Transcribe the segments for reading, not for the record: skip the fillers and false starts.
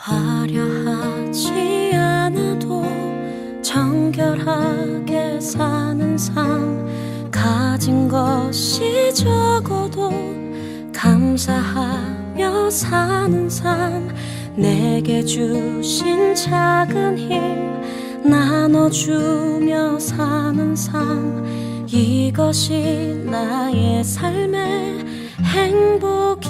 화려하지 않아도 정결하게 사는 삶, 가진 것이 적어도 감사하며 사는 삶, 내게 주신 작은 힘 나눠주며 사는 삶, 이것이 나의 삶의 행복이라오.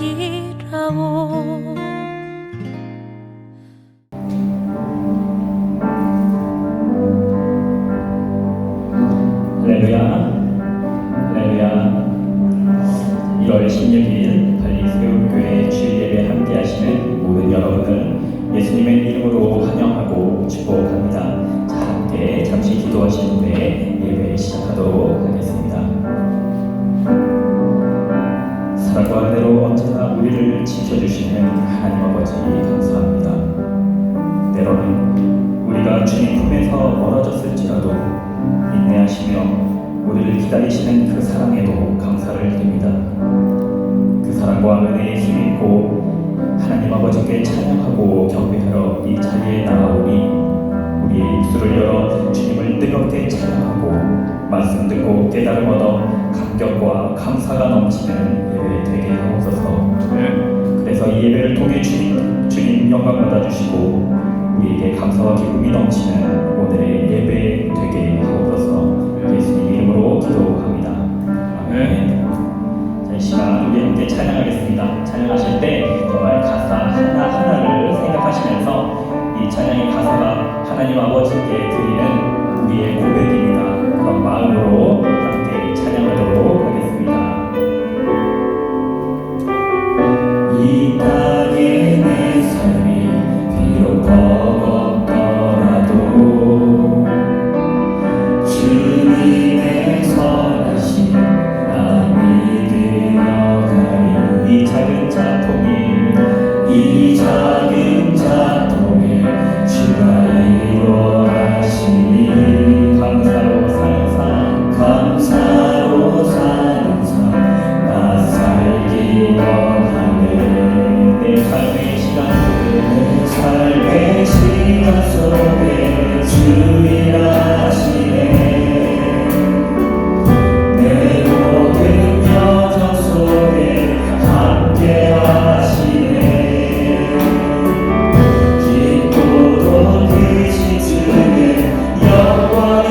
할렐루야, 할렐루야. 1월 16일 발리세움교회 주일예배 함께 하시는 모든 여러분을 예수님의 이름으로 환영하고 축복합니다. 자, 함께 잠시 기도하신 후에 예배 시작하도록 하겠습니다. 사랑과 은혜로 언제나 우리를 지켜주시는 하나님 아버지 감사합니다. 때로는 우리가 주님 품에서 멀어졌을지라도 인내하시며 우리를 기다리시는 그 사랑에도 감사를 드립니다. 그 사랑과 은혜에 힘입고 하나님 아버지께 찬양하고 경배하러 이 자리에 나아오니 우리의 입술을 열어 주님을 뜨겁게 찬양하고 말씀 듣고 깨달음 얻어 감격과 감사가 넘치는 예배 되게 하옵소서. 그래서 이 예배를 통해 주님 영광 받아주시고 우리에게 감사와 기쁨이 넘치는 오늘의 예배 되게 하옵소서. 예수님 이름으로 기도합니다. 아멘. 자, 이 시간 우리 함께 찬양하겠습니다. 찬양하실 때 정말 가사 하나하나를 생각하시면서 이 찬양의 가사가 하나님 아버지께 드리는 우리의 고백입니다. 그런 마음으로 함께 찬양하도록 하겠습니다. 이 땅에 내 삶이 비록 버겁더라도 주님의 선하심 나 믿으며 가리. 이 작은 자통에 주가 이루어하시니 감사로 사는 삶 나 살기 원하네. 내 삶의 시간 속에 주일하시네. 내 모든 여정 속에 함께 하시네. 기쁘고 크신 주의 영광을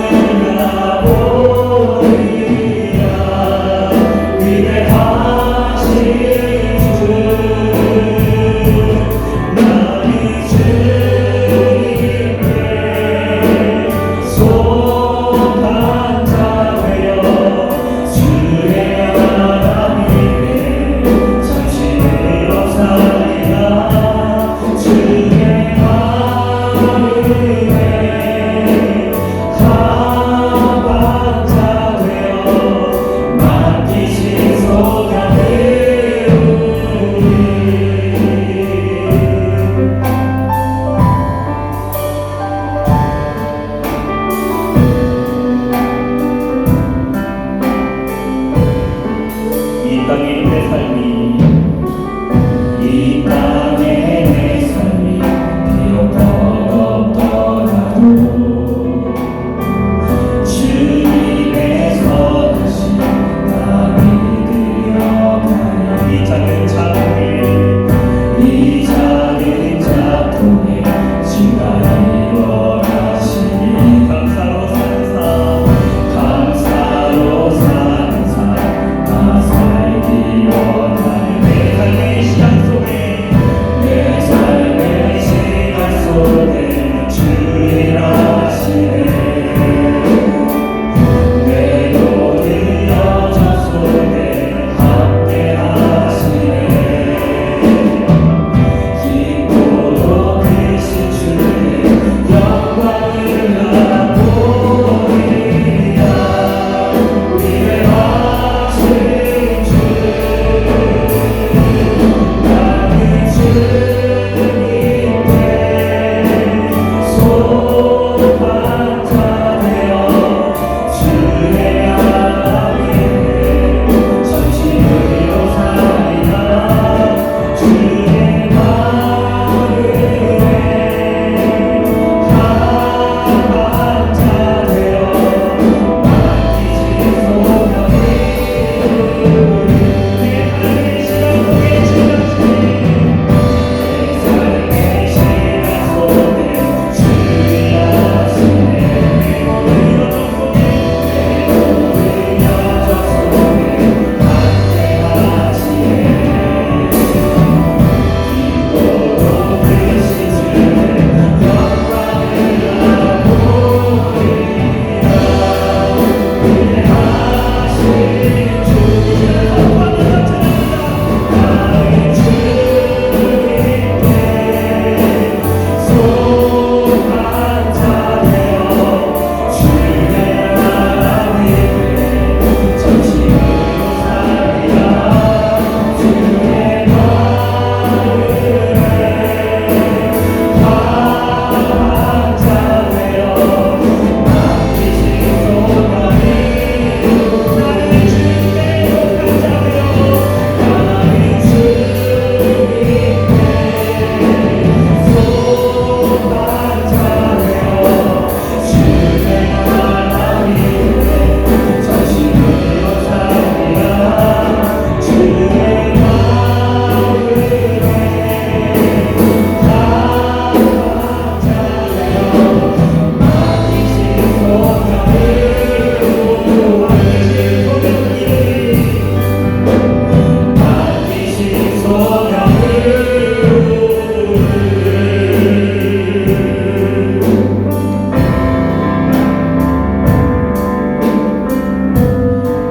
나보리라. 위대하신 주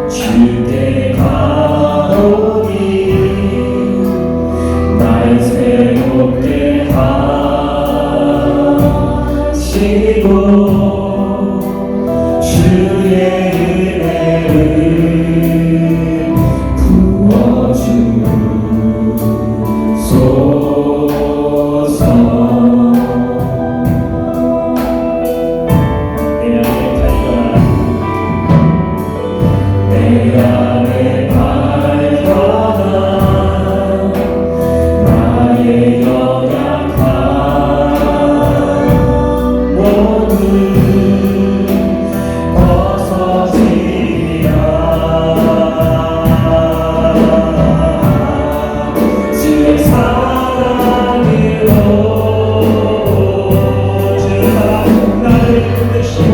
주께 가오니 날 새롭게 하시고 주의 은혜를 부어주소서. 내 안에 발견한 나의 연약함 모두 벗어지리라. 주의 사랑으로 주의 사랑 나를 붙드시고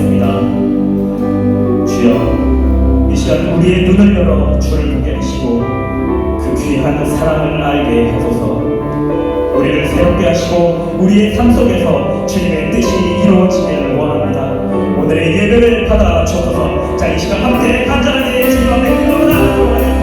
기도하겠습니다. 주여, 이 시간 우리의 눈을 열어 주를 보게 하시고 그 귀한 사랑을 알게 하소서. 우리를 새롭게 하시고 우리의 삶 속에서 주님의 뜻이 이루어지기를 원합니다. 오늘의 예배를 받아 주옵소서. 자, 이 시간 함께 간절하게 주님 앞에 기도하도록 하겠습니다.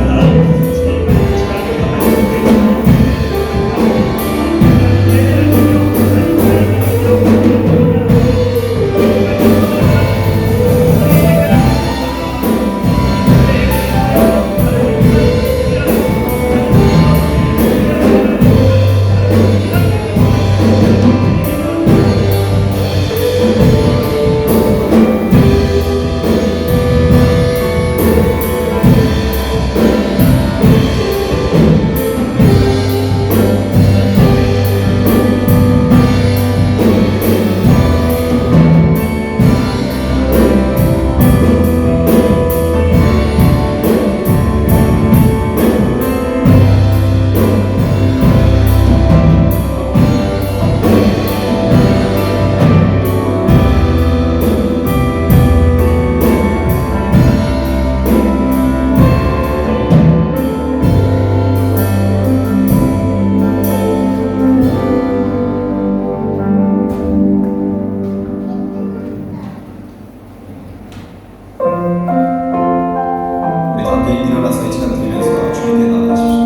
일어나서 이 시간 드리면서 주님께 나아가십시오.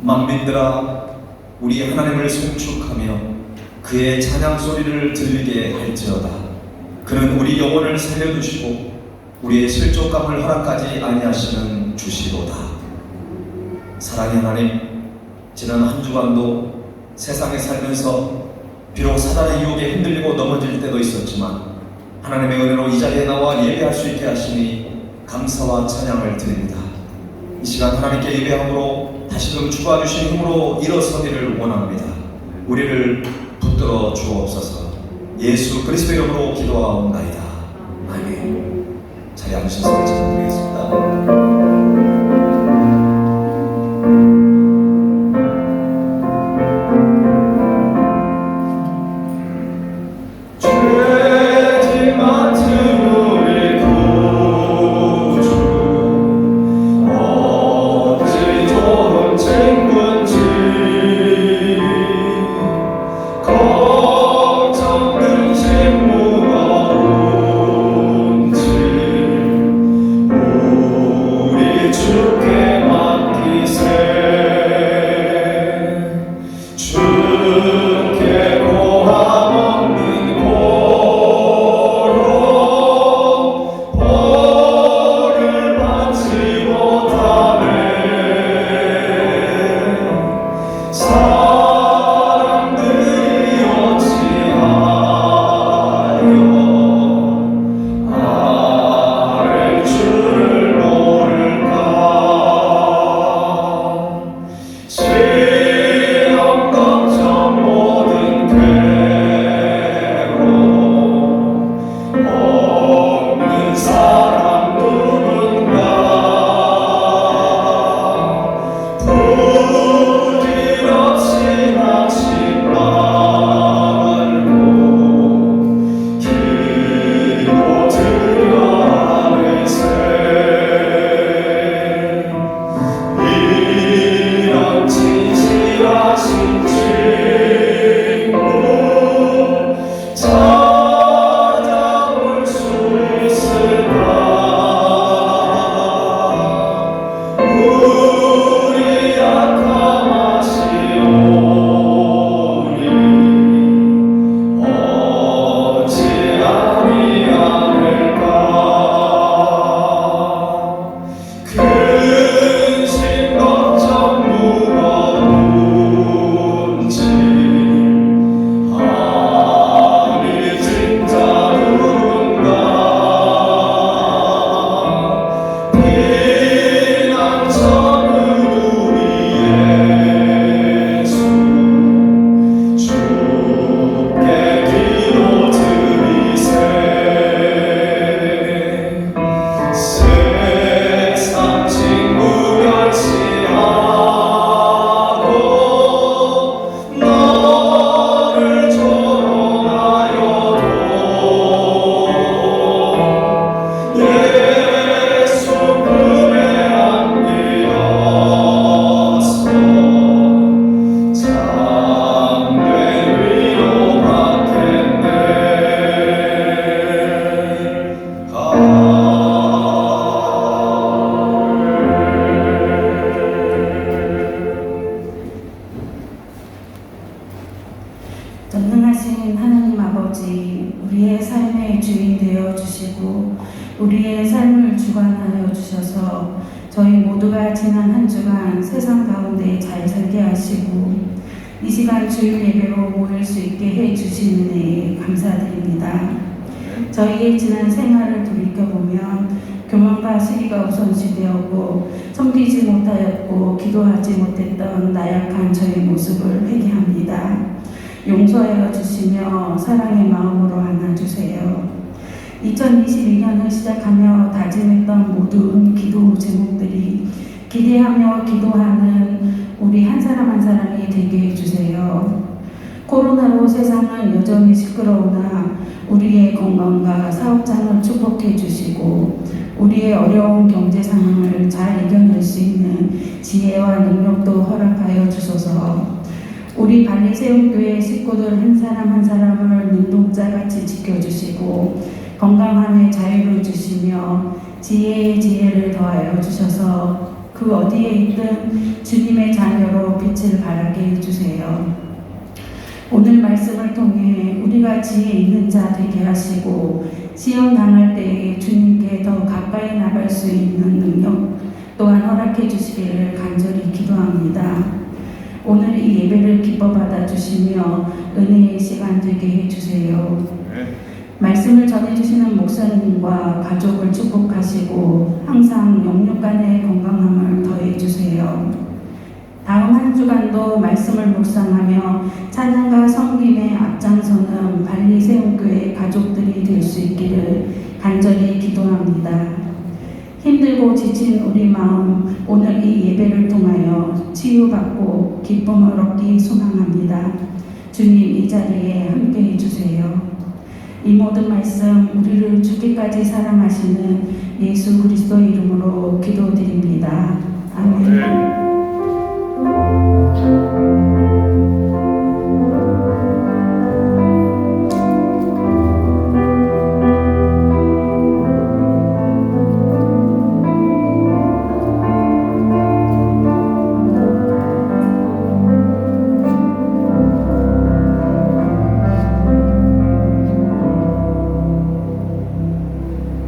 만민들아, 우리 하나님을 송축하며 그의 찬양 소리를 들리게 할지어다. 그는 우리 영혼을 살려두시고 우리의 실족감을 허락하지 아니하시는 주시로다. 사랑의 하나님, 지난 한 주간도 세상에 살면서 비록 사단의 유혹에 흔들리고 넘어질 때도 있었지만 하나님의 은혜로 이 자리에 나와 예배할 수 있게 하시니 감사와 찬양을 드립니다. 이 시간 하나님께 예배함으로 다시금 주가 주신 힘으로 일어서기를 원합니다. 우리를 붙들어 주옵소서. 예수 그리스도의 이름으로 기도하옵나이다. 아멘. 자리에 앉으셔서 기도드리겠습니다. 걱정 근심 무거운지 주인 되어 주시고 우리의 삶을 주관하여 주셔서 저희 모두가 지난 한 주간 세상 가운데 잘 살게 하시고 이 시간 주일 예배로 모일 수 있게 해 주신 은혜에 감사드립니다. 저희의 지난 생활을 돌이켜보면 교만과 시기가 우선시되었고 섬기지 못하였고 기도하지 못했던 나약한 저의 모습을 회개합니다. 용서하여 주시며 사랑의 마음으로 안아주세요. 2022년을 시작하며 다짐했던 모든 기도 제목들이 기대하며 기도하는 우리 한 사람 한 사람이 되게 해주세요. 코로나로 세상은 여전히 시끄러우나 우리의 건강과 사업장을 축복해 주시고 우리의 어려운 경제 상황을 잘 이겨낼 수 있는 지혜와 능력도 허락하여 주소서. 우리 발리세움교회 식구들 한 사람 한 사람을 눈동자같이 지켜주시고 건강함의 자유를 주시며 지혜의 지혜를 더하여 주셔서 그 어디에 있든 주님의 자녀로 빛을 발하게 해주세요. 오늘 말씀을 통해 우리가 지혜 있는 자 되게 하시고 시험 당할 때에 주님께 더 가까이 나갈 수 있는 능력 또한 허락해 주시기를 간절히 기도합니다. 오늘 이 예배를 기뻐 받아 주시며 은혜의 시간 되게 해주세요. 말씀을 전해주시는 목사님과 가족을 축복하시고 항상 영육간의 건강함을 더해주세요. 다음 한 주간도 말씀을 묵상하며 찬양과 섬김에 앞장서는 발리세움교회 가족들이 될 수 있기를 간절히 기도합니다. 힘들고 지친 우리 마음 오늘 이 예배를 통하여 치유받고 기쁨을 얻기 소망합니다. 주님 이 자리에 함께 해주세요. 이 모든 말씀 우리를 죽기까지 사랑하시는 예수 그리스도 이름으로 기도드립니다. 아멘.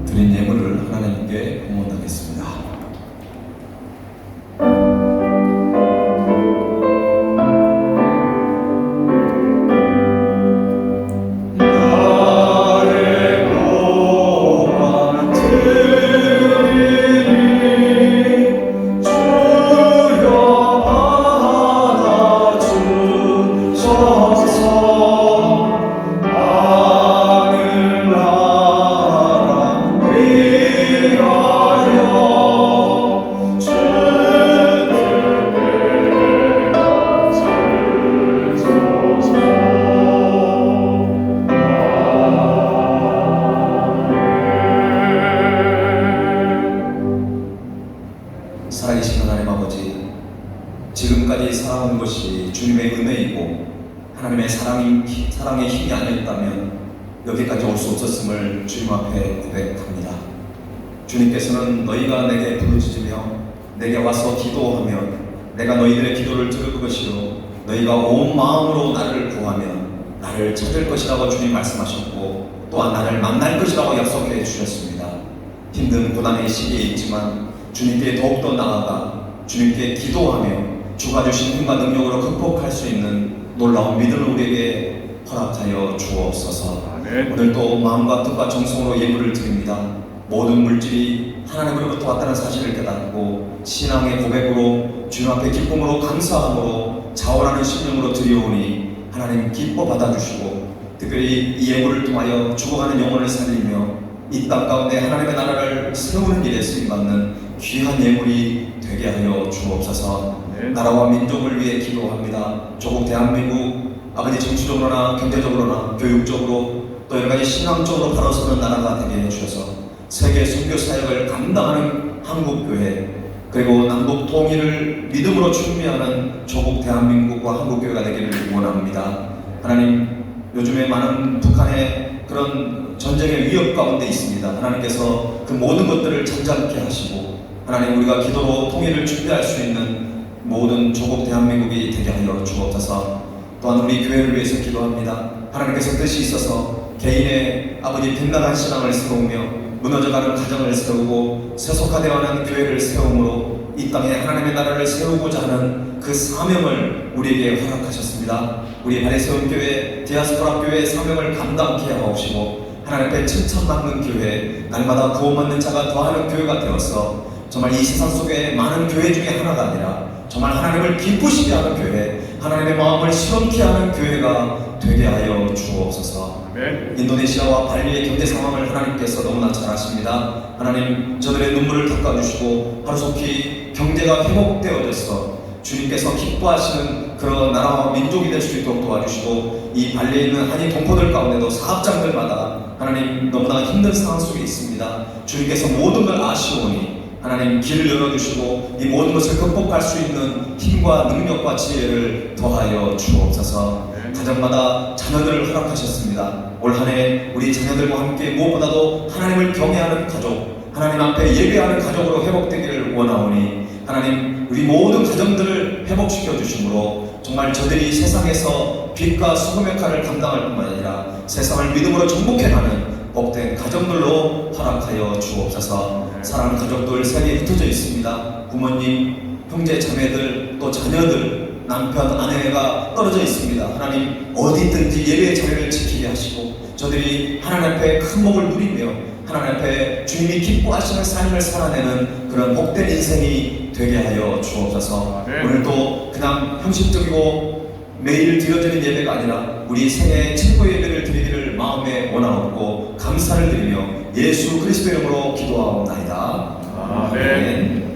드린 예물을 하나님께 봉헌하겠습니다. 살아계신 하나님 아버지, 지금까지 살아온 것이 주님의 은혜이고 하나님의 사랑의 힘이 아니었다면 여기까지 올 수 없었음을 주님 앞에 고백합니다. 주님께서는 너희가 내게 부르짖으며 내게 와서 기도하면 내가 너희들의 기도를 들을 것이요 너희가 온 마음으로 나를 구하면 나를 찾을 것이라고 주님 말씀하셨고 또한 나를 만날 것이라고 약속해 주셨습니다. 힘든 고난의 시기에 있지만 주님께 더욱더 나아가 주님께 기도하며 주가 주신 힘과 능력으로 극복할 수 있는 놀라운 믿음을 우리에게 허락하여 주옵소서. 오늘도 마음과 뜻과 정성으로 예물을 드립니다. 모든 물질이 하나님으로부터 왔다는 사실을 깨닫고 신앙의 고백으로 주님 앞에 기쁨으로 감사함으로 자원하는 심령으로 드려오니 하나님 기뻐 받아주시고 특별히 이 예물을 통하여 죽어가는 영혼을 살리며 이 땅 가운데 하나님의 나라를 세우는 일에 쓰임받는 귀한 예물이 되게 하여 주옵소서. 나라와 민족을 위해 기도합니다. 조국 대한민국 아버지 정치적으로나 경제적으로나 교육적으로 또 여러가지 신앙적으로 바로 서는 나라가 되게 해주셔서 세계 선교 사역을 감당하는 한국교회 그리고 남북 통일을 믿음으로 준비하는 조국 대한민국과 한국교회가 되기를 원합니다. 하나님, 요즘에 많은 북한의 그런 전쟁의 위협 가운데 있습니다. 하나님께서 그 모든 것들을 잠잠케 하시고 하나님, 우리가 기도로 통일을 준비할 수 있는 모든 조국 대한민국이 되게 하여 주옵소서. 또한 우리 교회를 위해서 기도합니다. 하나님께서 뜻이 있어서 개인의 아버지 빗나간 신앙을 세우며 무너져가는 가정을 세우고 세속화되어가는 교회를 세움으로 이 땅에 하나님의 나라를 세우고자 하는 그 사명을 우리에게 허락하셨습니다. 우리 바리새온 교회, 디아스포라 교회의 사명을 감당케 하옵시고 하나님 앞에 칭찬받는 교회, 날마다 구원받는 자가 더하는 교회가 되어서 정말 이 세상 속에 많은 교회 중에 하나가 아니라 정말 하나님을 기쁘시게 하는 교회, 하나님의 마음을 실험케 하는 교회가 되게 하여 주옵소서. 인도네시아와 발리의 경제 상황을 하나님께서 너무나 잘 아십니다. 하나님, 저들의 눈물을 닦아주시고 하루속히 경제가 회복되어져서 주님께서 기뻐하시는 그런 나라와 민족이 될 수 있도록 도와주시고, 이 발리에 있는 한인 동포들 가운데도 사업장들마다 하나님 너무나 힘든 상황 속에 있습니다. 주님께서 모든 걸 아시오니 하나님 길을 열어주시고 이 모든 것을 극복할 수 있는 힘과 능력과 지혜를 더하여 주옵소서. 가정마다 자녀들을 허락하셨습니다. 올 한 해 우리 자녀들과 함께 무엇보다도 하나님을 경외하는 가족, 하나님 앞에 예배하는 가족으로 회복되기를 원하오니 하나님, 우리 모든 가정들을 회복시켜 주심으로 정말 저들이 세상에서 빛과 소금의 칼을 감당할 뿐만 아니라 세상을 믿음으로 정복해가는 복된 가정들로 허락하여 주옵소서. 사랑하는 가족들 세계에 흩어져 있습니다. 부모님, 형제, 자매들, 또 자녀들, 남편, 아내가 떨어져 있습니다. 하나님, 어디든지 예배의 자리를 지키게 하시고 저들이 하나님 앞에 큰 복을 누리며 하나님 앞에 주님이 기뻐하시는 삶을 살아내는 그런 복된 인생이 되게 하여 주옵소서. 오늘도 그냥 형식적이고 매일 드려지는 예배가 아니라 우리 생애 최고 예배를 드리기를 마음에 원하옵고 감사를 드리며 예수 그리스도 이름으로 기도하옵나이다. 아멘.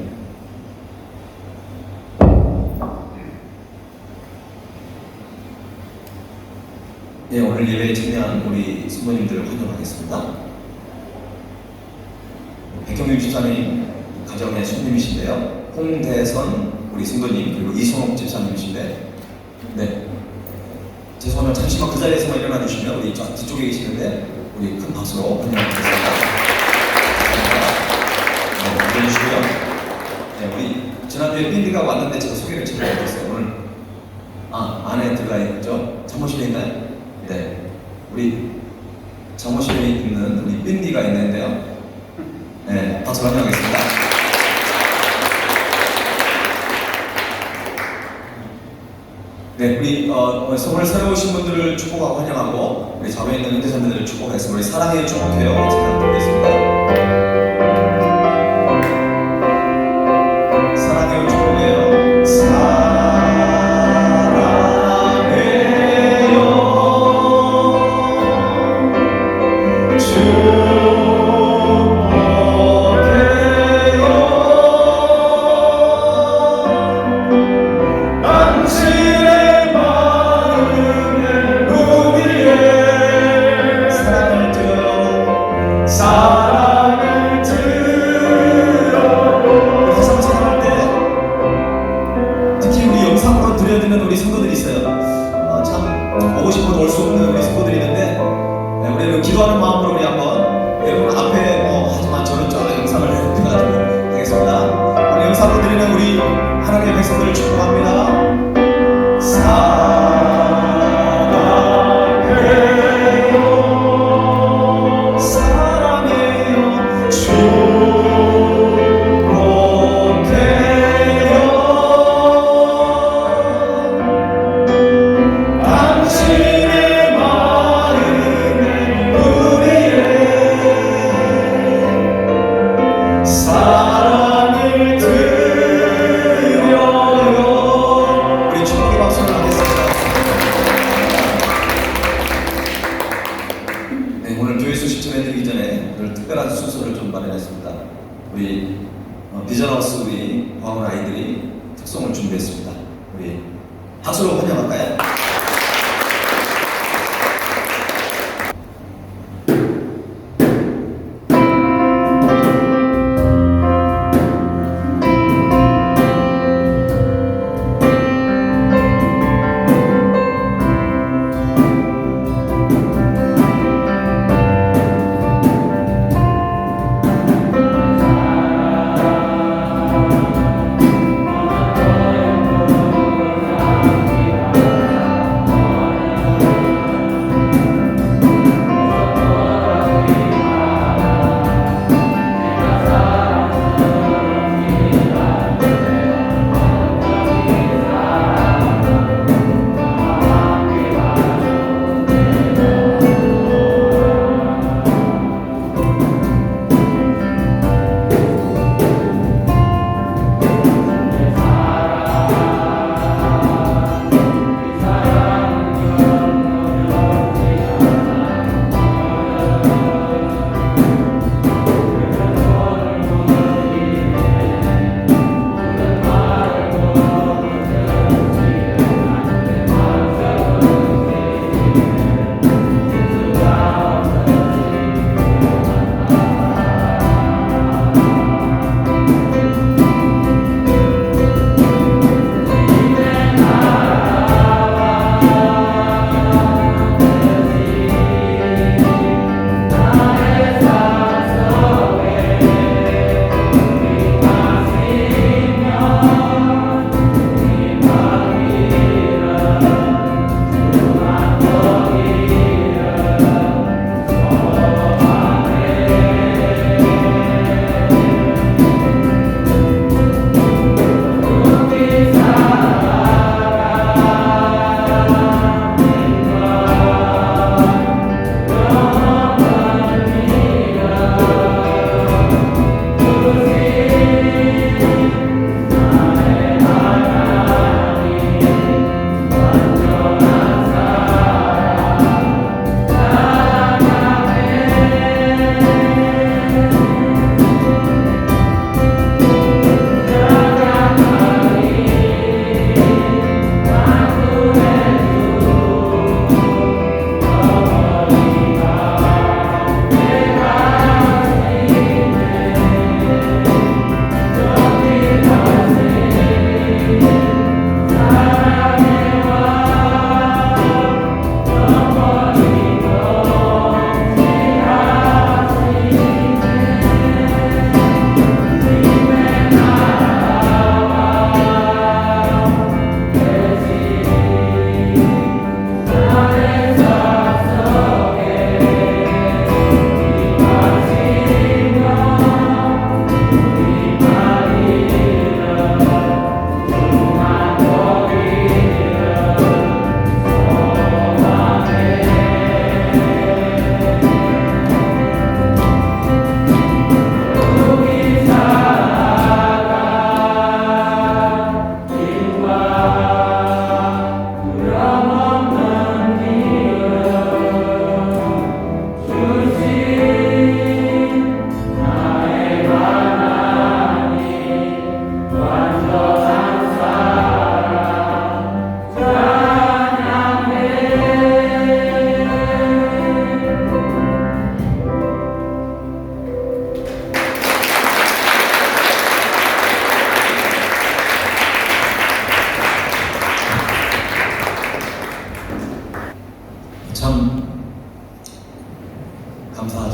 네, 오늘 예배에 참여한 우리 성도님들을 환영하겠습니다. 백형민 집사님 가정의 손님이신데요, 홍대선 우리 성도님, 그리고 이성옥 집사님이신데, 네, 죄송하면 잠시만 그 자리에서만 일어나 주시면 우리 저 뒤쪽에 계시는데 우리 큰 박수로 환영하겠습니다. 네, 해주시고요. 네, 우리 지난주에 빈디가 왔는데 제가 소개를 제대로 못했어요. 오늘 안에 들어가 있죠? 사무실에 있나요? 네, 우리 사무실에 있는 우리 빈디가 있는데요. 네, 박수 환영하겠습니다. 네, 우리 오늘 새로 오신 분들을 축복하고 환영하고 우리 좌우에 있는 현대선배들을 축복하겠습니다. 우리 사랑의 축복해요. 찬양 드리겠습니다. 사랑의 축복해요. 우리 성도들이 있어요. 참 보고 싶어도 올 수 없는 우리 성도들이 있는데, 우리는 기도하는 마음으로 우리 한번 여러분 앞에 하지만 저는 저 영상을 해가지고 하겠습니다. 우리 영상으로 드리는 우리 하나님의 백성들을 축복합니다. 우리 비전하우스 우리 광원 아이들이 특송을 준비했습니다. 우리 박수로 환영할까요?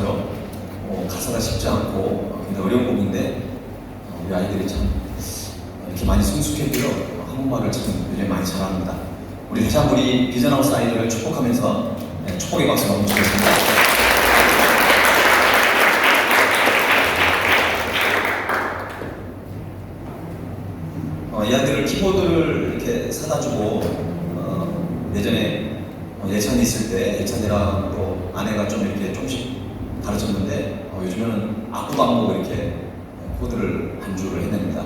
말씀처럼 가사가 쉽지 않고 굉장히 어려운 곡인데 우리 아이들이 참 이렇게 많이 성숙했고요. 한국말을 참 굉장히 많이 잘합니다. 우리 다시 한번 우리 비전하우스 아이들을 축복하면서 축복의 박수 한번 주겠습니다. 이 아이들을 키보드를 이렇게 사다 주고 예전에 예찬이 있을 때 예찬이랑 또 아내가 좀 이렇게 조금씩 가르쳤는데 요즘에는 악보도 안 보고 이렇게 코드를 반주를 해냅니다.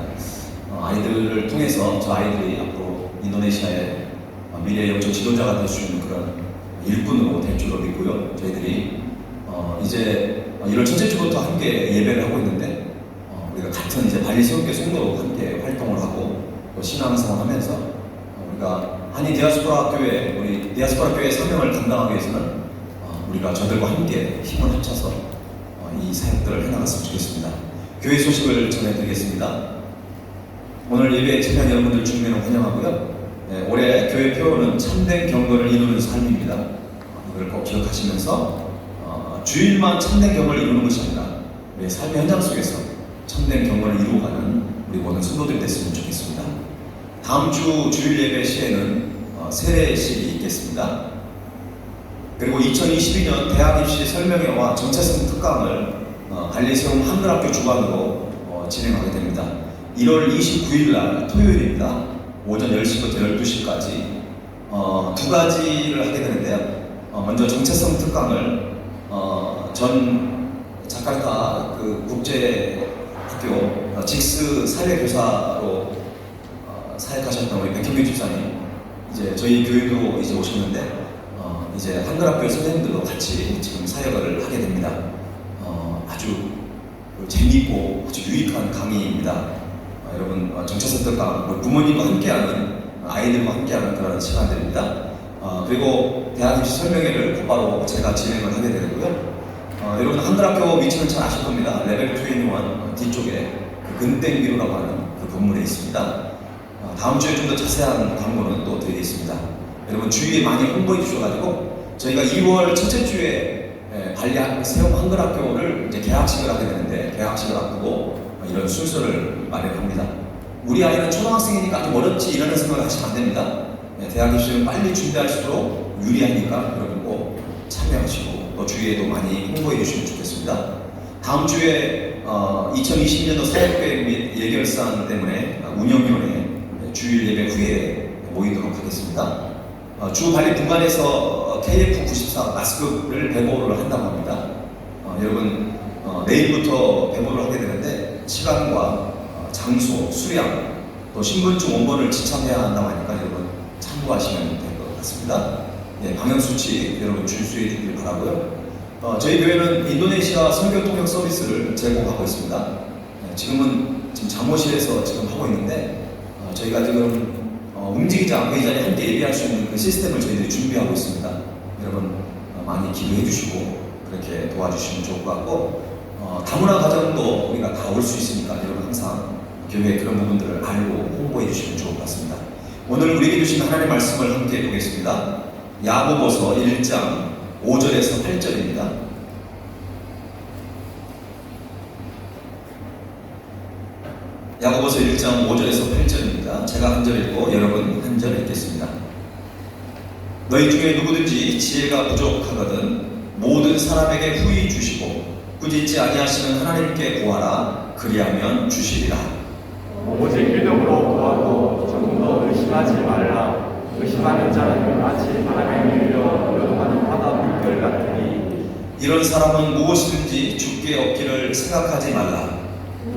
아이들을 통해서 저 아이들이 앞으로 인도네시아의 미래의 영적 지도자가 될 수 있는 그런 일꾼으로 될 줄로 믿고요. 저희들이 이제 1월 첫째 주부터 함께 예배를 하고 있는데 우리가 같은 이제 발리 세운교 성도로 함께 활동을 하고 또 신앙생활하면서 우리가 한인 디아스포라 교회, 우리 디아스포라 교회의 사명을 감당하기 위해서는 우리가 저들과 함께 힘을 합쳐서 이 사역들을 해나갔으면 좋겠습니다. 교회 소식을 전해드리겠습니다. 오늘 예배에 참여한 여러분들 중매를 환영하고요. 올해 교회 표어는 참된 경건을 이루는 삶입니다. 이걸 꼭 기억하시면서 주일만 참된 경건을 이루는 것이 아니라 우리의 삶의 현장 속에서 참된 경건을 이루어가는 우리 모든 성도들이 됐으면 좋겠습니다. 다음 주 주일 예배 시에는 세례식이 있겠습니다. 그리고 2022년 대학 입시 설명회와 정체성 특강을 발리세움 한글학교 주관으로 진행하게 됩니다. 1월 29일 날 토요일입니다. 오전 10시부터 12시까지 두 가지를 하게 되는데요. 먼저 정체성 특강을 전 자카르타 그 국제학교 직스 사회교사로 사역하셨던 우리 백현규 집사님 이제 저희 교회도 이제 오셨는데 이제 한글학교 선생님들도 같이 지금 사역을 하게 됩니다. 아주 재미있고 아주 유익한 강의입니다. 여러분 정체성 특강 부모님과 함께하는 아이들과 함께하는 그런 시간들입니다. 그리고 대학 입시 설명회를 곧바로 제가 진행을 하게 되고요. 여러분 한글학교 위치는 잘 아실 겁니다. 레벨 21 뒤쪽에 그 근땡비로라고 하는 그 건물에 있습니다. 다음 주에 좀 더 자세한 광고는 또 드리겠습니다. 여러분 주위에 많이 홍보해 주셔가지고 저희가 2월 첫째 주에 발리 세움 한글학교를 이제 개학식을 하게 되는데 개학식을 앞두고 이런 순서를 마련합니다. 우리 아이는 초등학생이니까 아직 어렵지 이라는 생각을 하시면 안 됩니다. 대학 입시는 빨리 준비할수록 유리하니까 여러분 꼭 참여하시고 또 주위에도 많이 홍보해 주시면 좋겠습니다. 다음 주에 2022년도 사역계획 및 예결사안 때문에 운영위원회 주일 예배 후에 모이도록 하겠습니다. 주 발리 분관에서 KF94 마스크를 배보를 한다고 합니다. 여러분 내일부터 배보를 하게 되는데 시간과 장소, 수량, 또 신분증 원본을 지참해야 한다고 하니까 여러분 참고하시면 될 것 같습니다. 방역수칙 여러분 준수해 주길 바라고요. 저희 교회는 인도네시아 선교 통역 서비스를 제공하고 있습니다. 지금 잠옷실에서 지금 하고 있는데 저희가 지금 움직이지 않고 이 자리에 함께 예배할 수 있는 그 시스템을 저희들이 준비하고 있습니다. 여러분 많이 기도해 주시고 그렇게 도와주시면 좋을 것 같고 다문화 가정도 우리가 다 올 수 있으니까 여러분 항상 교회의 그런 부분들을 알고 홍보해 주시면 좋을 것 같습니다. 오늘 우리에게 주신 하나님의 말씀을 함께 보겠습니다. 야고보서 1장 5절에서 8절입니다. 야고보서 1장 5절에서 8절입니다. 제가 한 절 읽고 여러분 한 절 읽겠습니다. 너희 중에 누구든지 지혜가 부족하거든 모든 사람에게 후히 주시고 꾸짖지 아니하시는 하나님께 구하라. 그리하면 주시리라. 오직 믿음으로 구하고 조금도 의심하지 말라. 의심하는 자는 마치 바람에 밀려 요동하는 바다 물결 같으니 이런 사람은 무엇이든지 죽게 얻기를 생각하지 말라.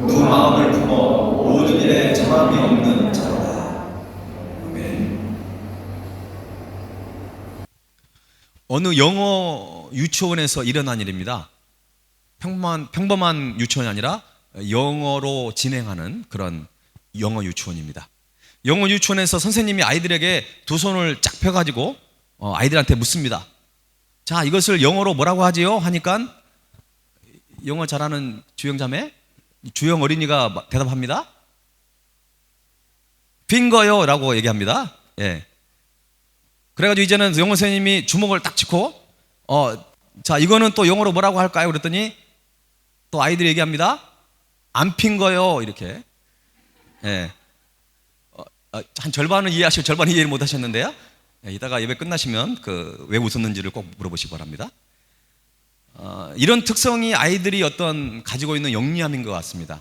두 마음을 품어 모든 일에 정함이 없는 자로다. 아멘. 어느 영어 유치원에서 일어난 일입니다. 평범한 유치원이 아니라 영어로 진행하는 그런 영어 유치원입니다. 영어 유치원에서 선생님이 아이들에게 두 손을 쫙 펴가지고 아이들한테 묻습니다. 자, 이것을 영어로 뭐라고 하지요? 하니까 영어 잘하는 주영자매, 주영 어린이가 대답합니다. 핑거요 라고 얘기합니다. 예. 그래가지고 이제는 영어 선생님이 주먹을 딱 짚고 자, 이거는 또 영어로 뭐라고 할까요? 그랬더니 또 아이들이 얘기합니다. 안 핀 거요. 이렇게. 예. 한 절반은 이해하시고 절반은 이해를 못 하셨는데요. 예, 이따가 예배 끝나시면 왜 웃었는지를 꼭 물어보시기 바랍니다. 이런 특성이 아이들이 어떤 가지고 있는 영리함인 것 같습니다.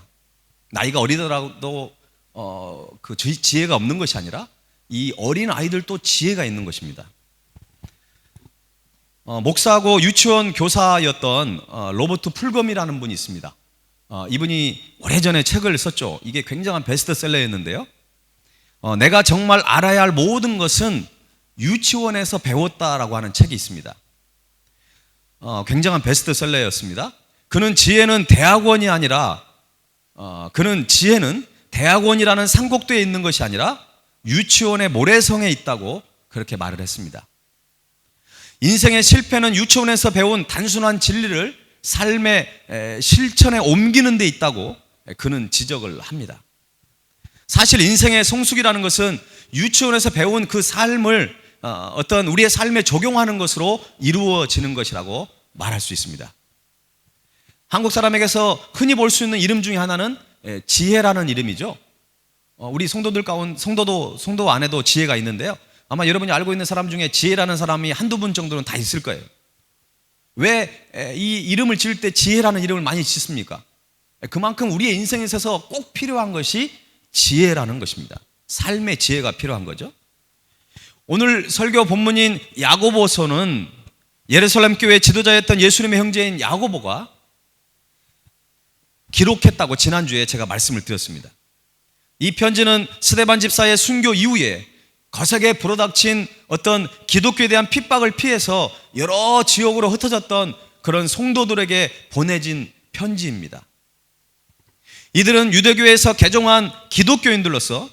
나이가 어리더라도 그 지혜가 없는 것이 아니라 이 어린 아이들도 지혜가 있는 것입니다. 목사하고 유치원 교사였던 로버트 풀검이라는 분이 있습니다. 이분이 오래전에 책을 썼죠. 이게 굉장한 베스트셀러였는데요. 내가 정말 알아야 할 모든 것은 유치원에서 배웠다라고 하는 책이 있습니다. 굉장한 베스트셀러였습니다. 그는 지혜는 대학원이라는 산곡도에 있는 것이 아니라 유치원의 모래성에 있다고 그렇게 말을 했습니다. 인생의 실패는 유치원에서 배운 단순한 진리를 삶의 실천에 옮기는 데 있다고 그는 지적을 합니다. 사실 인생의 성숙이라는 것은 유치원에서 배운 그 삶을 어떤 우리의 삶에 적용하는 것으로 이루어지는 것이라고 말할 수 있습니다. 한국 사람에게서 흔히 볼 수 있는 이름 중에 하나는 지혜라는 이름이죠. 우리 성도 안에도 지혜가 있는데요. 아마 여러분이 알고 있는 사람 중에 지혜라는 사람이 한두 분 정도는 다 있을 거예요. 왜 이 이름을 지을 때 지혜라는 이름을 많이 짓습니까? 그만큼 우리의 인생에 있어서 꼭 필요한 것이 지혜라는 것입니다. 삶의 지혜가 필요한 거죠. 오늘 설교 본문인 야고보서는 예루살렘 교회 지도자였던 예수님의 형제인 야고보가 기록했다고 지난주에 제가 말씀을 드렸습니다. 이 편지는 스데반 집사의 순교 이후에 거세게 불어닥친 어떤 기독교에 대한 핍박을 피해서 여러 지역으로 흩어졌던 그런 성도들에게 보내진 편지입니다. 이들은 유대교에서 개종한 기독교인들로서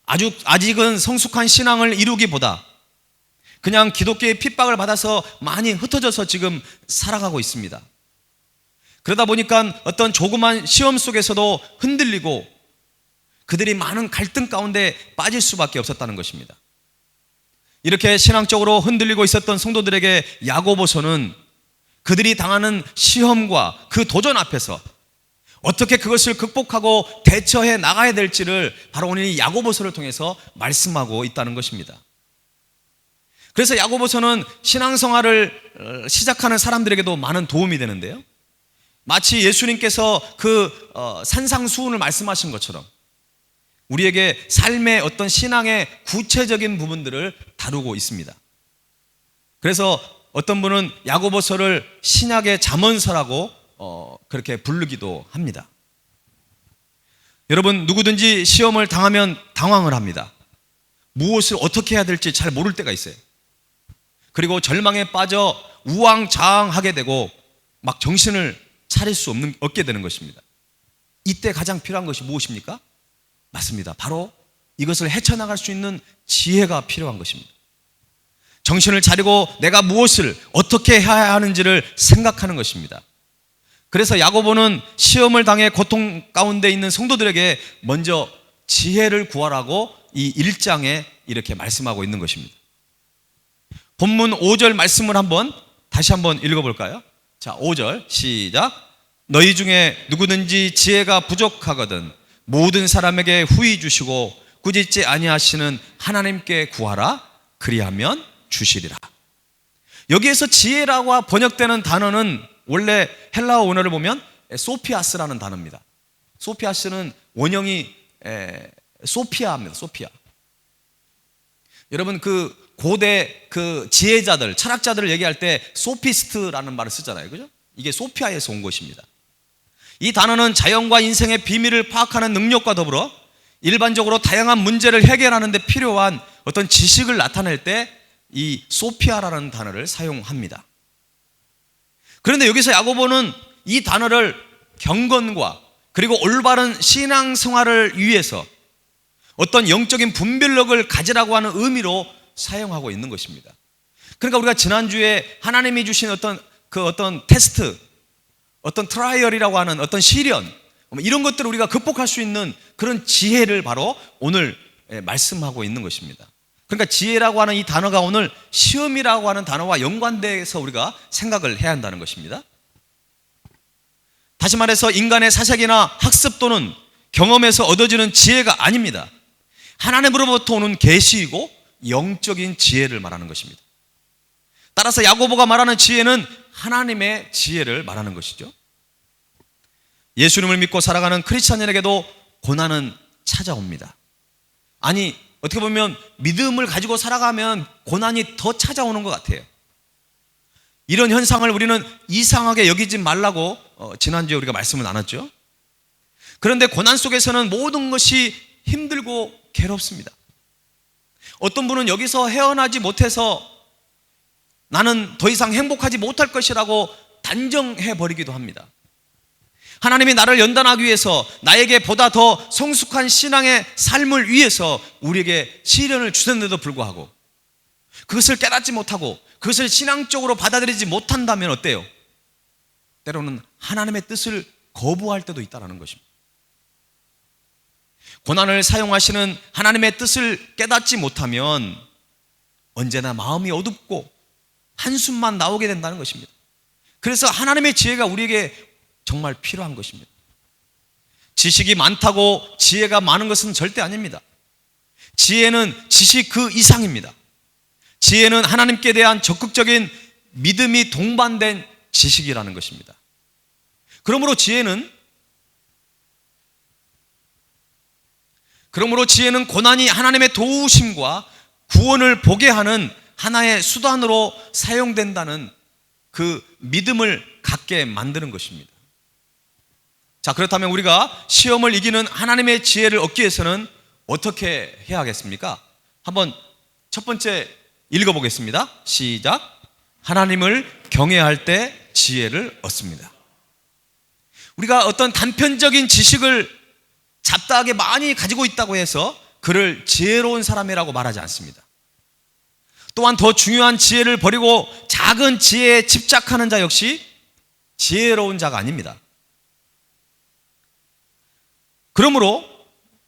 아직은 성숙한 신앙을 이루기보다 그냥 기독교의 핍박을 받아서 많이 흩어져서 지금 살아가고 있습니다. 그러다 보니까 어떤 조그만 시험 속에서도 흔들리고 그들이 많은 갈등 가운데 빠질 수밖에 없었다는 것입니다. 이렇게 신앙적으로 흔들리고 있었던 성도들에게 야고보서는 그들이 당하는 시험과 그 도전 앞에서 어떻게 그것을 극복하고 대처해 나가야 될지를 바로 오늘 이 야고보서를 통해서 말씀하고 있다는 것입니다. 그래서 야고보서는 신앙생활을 시작하는 사람들에게도 많은 도움이 되는데요. 마치 예수님께서 산상수훈을 말씀하신 것처럼 우리에게 삶의 어떤 신앙의 구체적인 부분들을 다루고 있습니다. 그래서 어떤 분은 야고보서를 신약의 잠언서라고 그렇게 부르기도 합니다. 여러분, 누구든지 시험을 당하면 당황을 합니다. 무엇을 어떻게 해야 될지 잘 모를 때가 있어요. 그리고 절망에 빠져 우왕좌왕하게 되고 막 정신을 차릴 수 없게 되는 것입니다. 이때 가장 필요한 것이 무엇입니까? 맞습니다. 바로 이것을 헤쳐나갈 수 있는 지혜가 필요한 것입니다. 정신을 차리고 내가 무엇을 어떻게 해야 하는지를 생각하는 것입니다. 그래서 야고보는 시험을 당해 고통 가운데 있는 성도들에게 먼저 지혜를 구하라고 이 1장에 이렇게 말씀하고 있는 것입니다. 본문 5절 말씀을 다시 한번 읽어볼까요? 자, 5절 시작. 너희 중에 누구든지 지혜가 부족하거든 모든 사람에게 후히 주시고 꾸짖지 아니하시는 하나님께 구하라. 그리하면 주시리라. 여기에서 지혜라고 번역되는 단어는 원래 헬라어 원어를 보면 소피아스라는 단어입니다. 소피아스는 원형이 소피아입니다. 소피아. 여러분, 고대 지혜자들, 철학자들을 얘기할 때 소피스트라는 말을 쓰잖아요. 그죠? 이게 소피아에서 온 것입니다. 이 단어는 자연과 인생의 비밀을 파악하는 능력과 더불어 일반적으로 다양한 문제를 해결하는 데 필요한 어떤 지식을 나타낼 때 이 소피아라는 단어를 사용합니다. 그런데 여기서 야고보는 이 단어를 경건과 그리고 올바른 신앙생활을 위해서 어떤 영적인 분별력을 가지라고 하는 의미로 사용하고 있는 것입니다. 그러니까 우리가 지난주에 하나님이 주신 어떤 테스트, 어떤 트라이얼이라고 하는 어떤 시련, 이런 것들을 우리가 극복할 수 있는 그런 지혜를 바로 오늘 말씀하고 있는 것입니다. 그러니까 지혜라고 하는 이 단어가 오늘 시험이라고 하는 단어와 연관돼서 우리가 생각을 해야 한다는 것입니다. 다시 말해서 인간의 사색이나 학습 또는 경험에서 얻어지는 지혜가 아닙니다. 하나님으로부터 오는 계시이고 영적인 지혜를 말하는 것입니다. 따라서 야고보가 말하는 지혜는 하나님의 지혜를 말하는 것이죠. 예수님을 믿고 살아가는 크리스찬인에게도 고난은 찾아옵니다. 아니, 어떻게 보면 믿음을 가지고 살아가면 고난이 더 찾아오는 것 같아요. 이런 현상을 우리는 이상하게 여기지 말라고 지난주에 우리가 말씀을 나눴죠. 그런데 고난 속에서는 모든 것이 힘들고 괴롭습니다. 어떤 분은 여기서 헤어나지 못해서 나는 더 이상 행복하지 못할 것이라고 단정해 버리기도 합니다. 하나님이 나를 연단하기 위해서, 나에게 보다 더 성숙한 신앙의 삶을 위해서 우리에게 시련을 주셨는데도 불구하고 그것을 깨닫지 못하고 그것을 신앙적으로 받아들이지 못한다면 어때요? 때로는 하나님의 뜻을 거부할 때도 있다는 것입니다. 고난을 사용하시는 하나님의 뜻을 깨닫지 못하면 언제나 마음이 어둡고 한숨만 나오게 된다는 것입니다. 그래서 하나님의 지혜가 우리에게 정말 필요한 것입니다. 지식이 많다고 지혜가 많은 것은 절대 아닙니다. 지혜는 지식 그 이상입니다. 지혜는 하나님께 대한 적극적인 믿음이 동반된 지식이라는 것입니다. 그러므로 지혜는 고난이 하나님의 도우심과 구원을 보게 하는 하나의 수단으로 사용된다는 그 믿음을 갖게 만드는 것입니다. 자, 그렇다면 우리가 시험을 이기는 하나님의 지혜를 얻기 위해서는 어떻게 해야 하겠습니까? 한번 첫 번째 읽어보겠습니다. 시작. 하나님을 경외할 때 지혜를 얻습니다. 우리가 어떤 단편적인 지식을 잡다하게 많이 가지고 있다고 해서 그를 지혜로운 사람이라고 말하지 않습니다. 또한 더 중요한 지혜를 버리고 작은 지혜에 집착하는 자 역시 지혜로운 자가 아닙니다. 그러므로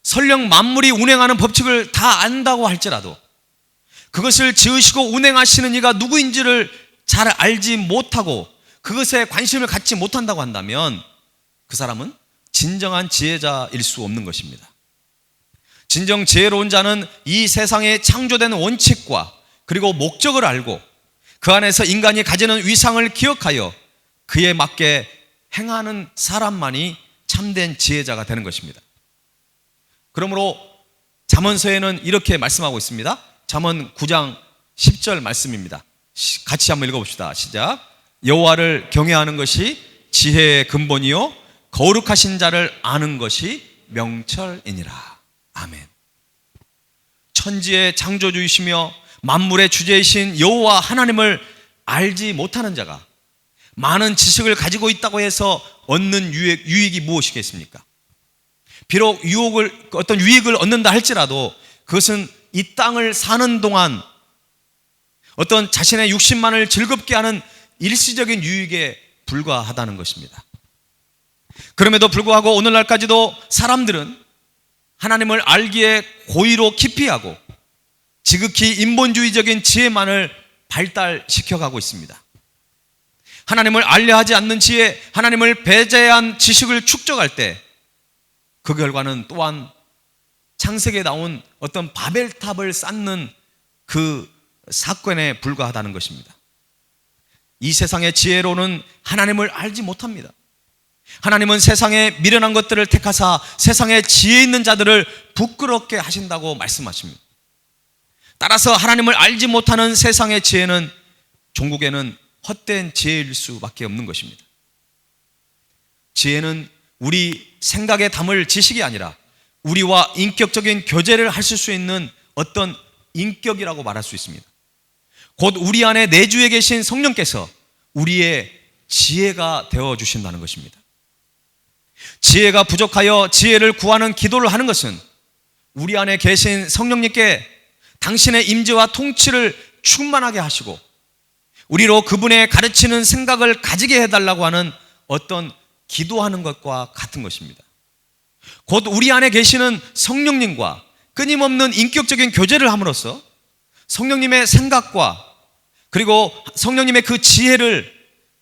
설령 만물이 운행하는 법칙을 다 안다고 할지라도 그것을 지으시고 운행하시는 이가 누구인지를 잘 알지 못하고 그것에 관심을 갖지 못한다고 한다면 그 사람은 진정한 지혜자일 수 없는 것입니다. 진정 지혜로운 자는 이 세상에 창조된 원칙과 그리고 목적을 알고 그 안에서 인간이 가지는 위상을 기억하여 그에 맞게 행하는 사람만이 참된 지혜자가 되는 것입니다. 그러므로 잠언서에는 이렇게 말씀하고 있습니다. 잠언 9장 10절 말씀입니다. 같이 한번 읽어봅시다. 시작. 여호와를 경외하는 것이 지혜의 근본이요 거룩하신 자를 아는 것이 명철이니라. 아멘. 천지의 창조주이시며 만물의 주제이신 여호와 하나님을 알지 못하는 자가 많은 지식을 가지고 있다고 해서 얻는 유익이 무엇이겠습니까? 비록 어떤 유익을 얻는다 할지라도 그것은 이 땅을 사는 동안 어떤 자신의 육신만을 즐겁게 하는 일시적인 유익에 불과하다는 것입니다. 그럼에도 불구하고 오늘날까지도 사람들은 하나님을 알기에 고의로 기피하고 지극히 인본주의적인 지혜만을 발달시켜가고 있습니다. 하나님을 알려 하지 않는 지혜, 하나님을 배제한 지식을 축적할 때 그 결과는 또한 창세기에 나온 어떤 바벨탑을 쌓는 그 사건에 불과하다는 것입니다. 이 세상의 지혜로는 하나님을 알지 못합니다. 하나님은 세상에 미련한 것들을 택하사 세상에 지혜 있는 자들을 부끄럽게 하신다고 말씀하십니다. 따라서 하나님을 알지 못하는 세상의 지혜는 종국에는 헛된 지혜일 수밖에 없는 것입니다. 지혜는 우리 생각에 담을 지식이 아니라 우리와 인격적인 교제를 하실 수 있는 어떤 인격이라고 말할 수 있습니다. 곧 우리 안에 내주에 계신 성령께서 우리의 지혜가 되어주신다는 것입니다. 지혜가 부족하여 지혜를 구하는 기도를 하는 것은 우리 안에 계신 성령님께 당신의 임재와 통치를 충만하게 하시고 우리로 그분의 가르치는 생각을 가지게 해달라고 하는 어떤 기도하는 것과 같은 것입니다. 곧 우리 안에 계시는 성령님과 끊임없는 인격적인 교제를 함으로써 성령님의 생각과 그리고 성령님의 그 지혜를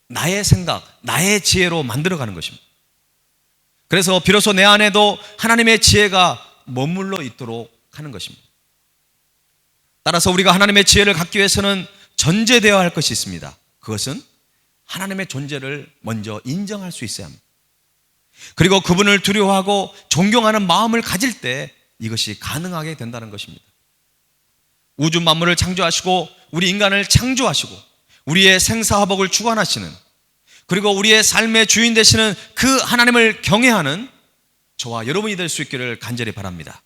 나의 생각, 나의 지혜로 만들어가는 것입니다. 그래서 비로소 내 안에도 하나님의 지혜가 머물러 있도록 하는 것입니다. 따라서 우리가 하나님의 지혜를 갖기 위해서는 전제되어야 할 것이 있습니다. 그것은 하나님의 존재를 먼저 인정할 수 있어야 합니다. 그리고 그분을 두려워하고 존경하는 마음을 가질 때 이것이 가능하게 된다는 것입니다. 우주 만물을 창조하시고 우리 인간을 창조하시고 우리의 생사화복을 주관하시는, 그리고 우리의 삶의 주인 되시는 그 하나님을 경외하는 저와 여러분이 될 수 있기를 간절히 바랍니다.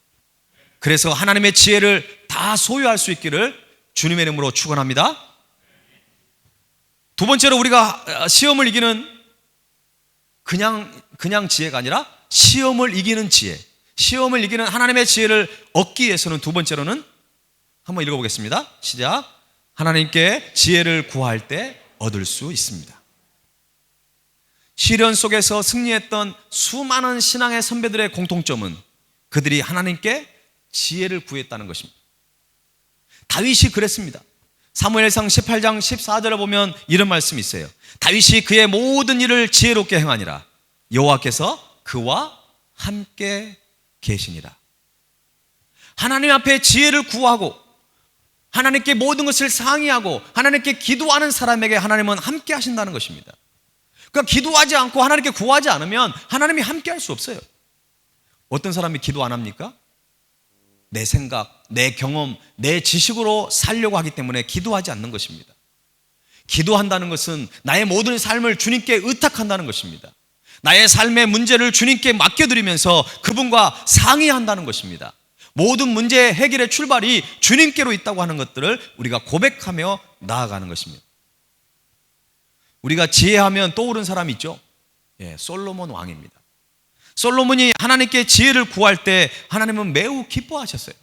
그래서 하나님의 지혜를 다 소유할 수 있기를 주님의 이름으로 축원합니다. 두 번째로 우리가 시험을 이기는 그냥 지혜가 아니라 시험을 이기는 지혜, 시험을 이기는 하나님의 지혜를 얻기 위해서는 두 번째로는 한번 읽어보겠습니다. 시작. 하나님께 지혜를 구할 때 얻을 수 있습니다. 시련 속에서 승리했던 수많은 신앙의 선배들의 공통점은 그들이 하나님께 지혜를 구했다는 것입니다. 다윗이 그랬습니다. 사무엘상 18장 14절에 보면 이런 말씀이 있어요. 다윗이 그의 모든 일을 지혜롭게 행하니라. 여호와께서 그와 함께 계시니라. 하나님 앞에 지혜를 구하고 하나님께 모든 것을 상의하고 하나님께 기도하는 사람에게 하나님은 함께 하신다는 것입니다. 그러니까 기도하지 않고 하나님께 구하지 않으면 하나님이 함께 할 수 없어요. 어떤 사람이 기도 안 합니까? 내 생각, 내 경험, 내 지식으로 살려고 하기 때문에 기도하지 않는 것입니다. 기도한다는 것은 나의 모든 삶을 주님께 의탁한다는 것입니다. 나의 삶의 문제를 주님께 맡겨드리면서 그분과 상의한다는 것입니다. 모든 문제의 해결의 출발이 주님께로 있다고 하는 것들을 우리가 고백하며 나아가는 것입니다. 우리가 지혜하면 떠오른 사람이 있죠. 솔로몬 왕입니다. 솔로몬이 하나님께 지혜를 구할 때 하나님은 매우 기뻐하셨어요.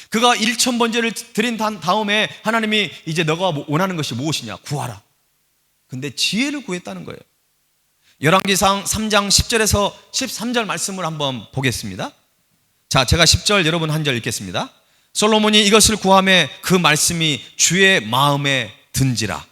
그가 1000번제를 드린 다음에 하나님이 이제 너가 원하는 것이 무엇이냐 구하라. 근데 지혜를 구했다는 거예요. 열왕기상 3장 10절에서 13절 말씀을 한번 보겠습니다. 자, 제가 10절 여러분 한 절 읽겠습니다. 솔로몬이 이것을 구하매 그 말씀이 주의 마음에 든지라.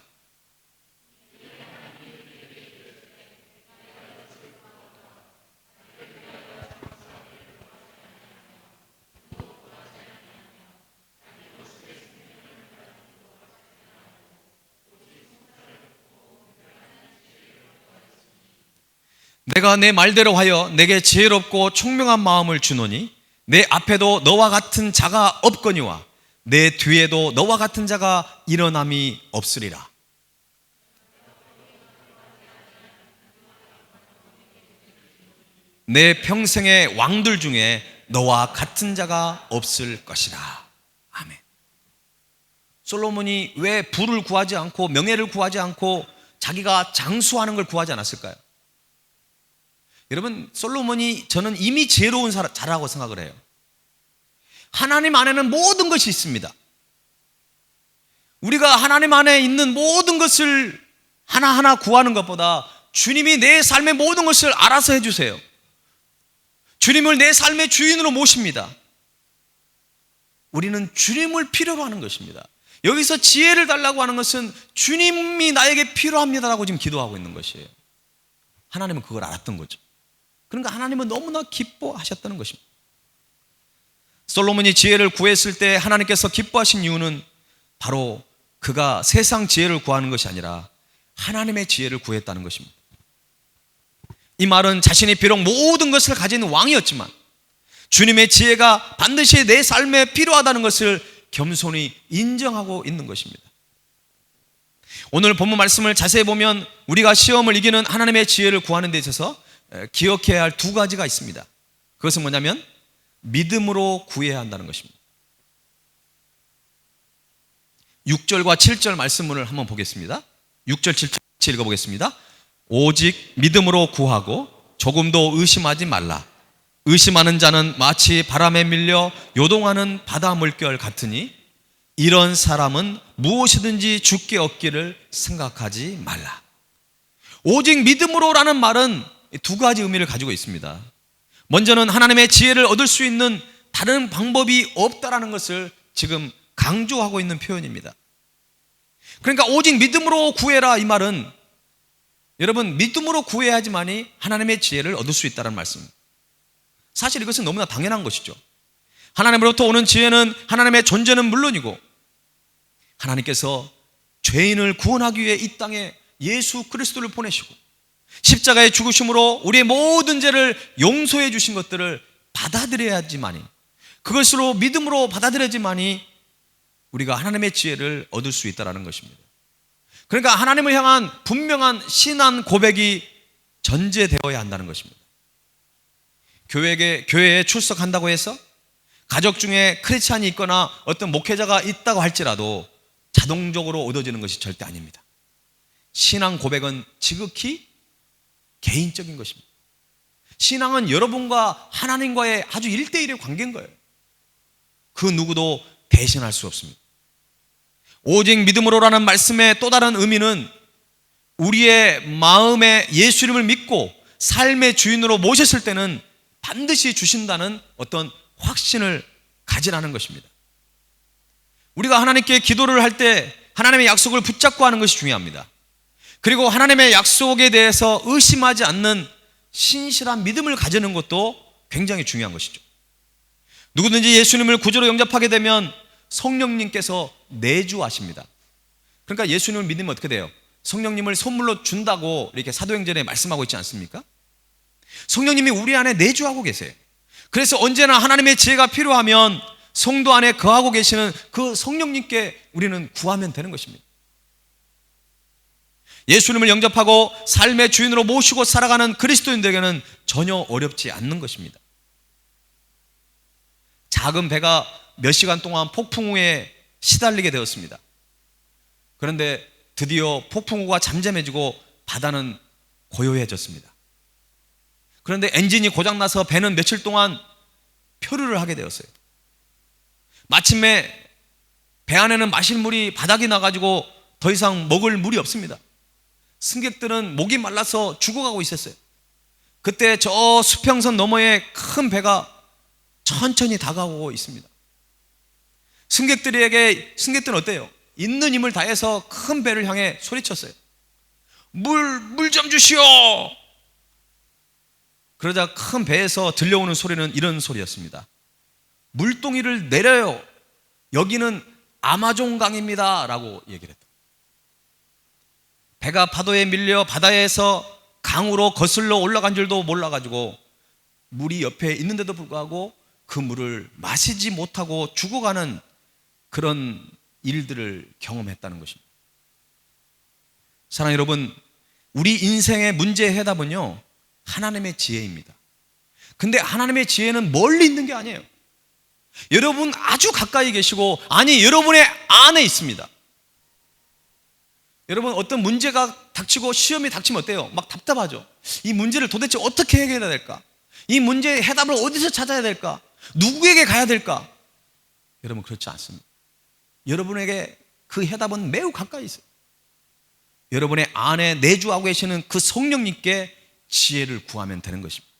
내가 내 말대로 하여 내게 지혜롭고 총명한 마음을 주노니 내 앞에도 너와 같은 자가 없거니와 내 뒤에도 너와 같은 자가 일어남이 없으리라. 내 평생의 왕들 중에 너와 같은 자가 없을 것이라. 아멘. 솔로몬이 왜 부를 구하지 않고 명예를 구하지 않고 자기가 장수하는 걸 구하지 않았을까요? 여러분, 솔로몬이 저는 이미 지혜로운 자라고 생각을 해요. 하나님 안에는 모든 것이 있습니다. 우리가 하나님 안에 있는 모든 것을 하나하나 구하는 것보다 주님이 내 삶의 모든 것을 알아서 해주세요. 주님을 내 삶의 주인으로 모십니다. 우리는 주님을 필요로 하는 것입니다. 여기서 지혜를 달라고 하는 것은 주님이 나에게 필요합니다라고 지금 기도하고 있는 것이에요. 하나님은 그걸 알았던 거죠. 그러니까 하나님은 너무나 기뻐하셨다는 것입니다. 솔로몬이 지혜를 구했을 때 하나님께서 기뻐하신 이유는 바로 그가 세상 지혜를 구하는 것이 아니라 하나님의 지혜를 구했다는 것입니다. 이 말은 자신이 비록 모든 것을 가진 왕이었지만 주님의 지혜가 반드시 내 삶에 필요하다는 것을 겸손히 인정하고 있는 것입니다. 오늘 본문 말씀을 자세히 보면 우리가 시험을 이기는 하나님의 지혜를 구하는 데 있어서 기억해야 할 두 가지가 있습니다. 그것은 뭐냐면 믿음으로 구해야 한다는 것입니다. 6절과 7절 말씀을 한번 보겠습니다. 6절 7절 같이 읽어보겠습니다. 오직 믿음으로 구하고 조금도 의심하지 말라. 의심하는 자는 마치 바람에 밀려 요동하는 바다 물결 같으니 이런 사람은 무엇이든지 주께 얻기를 생각하지 말라. 오직 믿음으로라는 말은 두 가지 의미를 가지고 있습니다. 먼저는 하나님의 지혜를 얻을 수 있는 다른 방법이 없다라는 것을 지금 강조하고 있는 표현입니다. 그러니까 오직 믿음으로 구해라, 이 말은 여러분 믿음으로 구해야지만이 하나님의 지혜를 얻을 수 있다는 말씀입니다. 사실 이것은 너무나 당연한 것이죠. 하나님으로부터 오는 지혜는 하나님의 존재는 물론이고 하나님께서 죄인을 구원하기 위해 이 땅에 예수 그리스도를 보내시고 십자가의 죽으심으로 우리의 모든 죄를 용서해 주신 것들을 받아들여야지만이, 그것으로 믿음으로 받아들여야지만이 우리가 하나님의 지혜를 얻을 수 있다는 것입니다. 그러니까 하나님을 향한 분명한 신앙 고백이 전제되어야 한다는 것입니다. 교회에 출석한다고 해서 가족 중에 크리스찬이 있거나 어떤 목회자가 있다고 할지라도 자동적으로 얻어지는 것이 절대 아닙니다. 신앙 고백은 지극히 개인적인 것입니다. 신앙은 여러분과 하나님과의 아주 1대1의 관계인 거예요. 그 누구도 대신할 수 없습니다. 오직 믿음으로라는 말씀의 또 다른 의미는 우리의 마음에 예수님을 믿고 삶의 주인으로 모셨을 때는 반드시 주신다는 어떤 확신을 가지라는 것입니다. 우리가 하나님께 기도를 할 때 하나님의 약속을 붙잡고 하는 것이 중요합니다. 그리고 하나님의 약속에 대해서 의심하지 않는 신실한 믿음을 가지는 것도 굉장히 중요한 것이죠. 누구든지 예수님을 구주로 영접하게 되면 성령님께서 내주하십니다. 그러니까 예수님을 믿으면 어떻게 돼요? 성령님을 선물로 준다고 이렇게 사도행전에 말씀하고 있지 않습니까? 성령님이 우리 안에 내주하고 계세요. 그래서 언제나 하나님의 지혜가 필요하면 성도 안에 거하고 계시는 그 성령님께 우리는 구하면 되는 것입니다. 예수님을 영접하고 삶의 주인으로 모시고 살아가는 그리스도인들에게는 전혀 어렵지 않는 것입니다. 작은 배가 몇 시간 동안 폭풍우에 시달리게 되었습니다. 그런데 드디어 폭풍우가 잠잠해지고 바다는 고요해졌습니다. 그런데 엔진이 고장나서 배는 며칠 동안 표류를 하게 되었어요. 마침내 배 안에는 마실 물이 바닥이 나가지고 더 이상 먹을 물이 없습니다. 승객들은 목이 말라서 죽어가고 있었어요. 그때 저 수평선 너머에 큰 배가 천천히 다가오고 있습니다. 승객들은 어때요? 있는 힘을 다해서 큰 배를 향해 소리쳤어요. 물 좀 주시오! 그러자 큰 배에서 들려오는 소리는 이런 소리였습니다. 물동이를 내려요. 여기는 아마존강입니다. 라고 얘기를 했다. 배가 파도에 밀려 바다에서 강으로 거슬러 올라간 줄도 몰라가지고 물이 옆에 있는데도 불구하고 그 물을 마시지 못하고 죽어가는 그런 일들을 경험했다는 것입니다. 사랑하는 여러분, 우리 인생의 문제의 해답은요, 하나님의 지혜입니다. 근데 하나님의 지혜는 멀리 있는 게 아니에요. 여러분 아주 가까이 계시고, 아니 여러분의 안에 있습니다. 여러분 어떤 문제가 닥치고 시험이 닥치면 어때요? 막 답답하죠. 이 문제를 도대체 어떻게 해결해야 될까? 이 문제의 해답을 어디서 찾아야 될까? 누구에게 가야 될까? 여러분 그렇지 않습니다. 여러분에게 그 해답은 매우 가까이 있어요. 여러분의 안에 내주하고 계시는 그 성령님께 지혜를 구하면 되는 것입니다.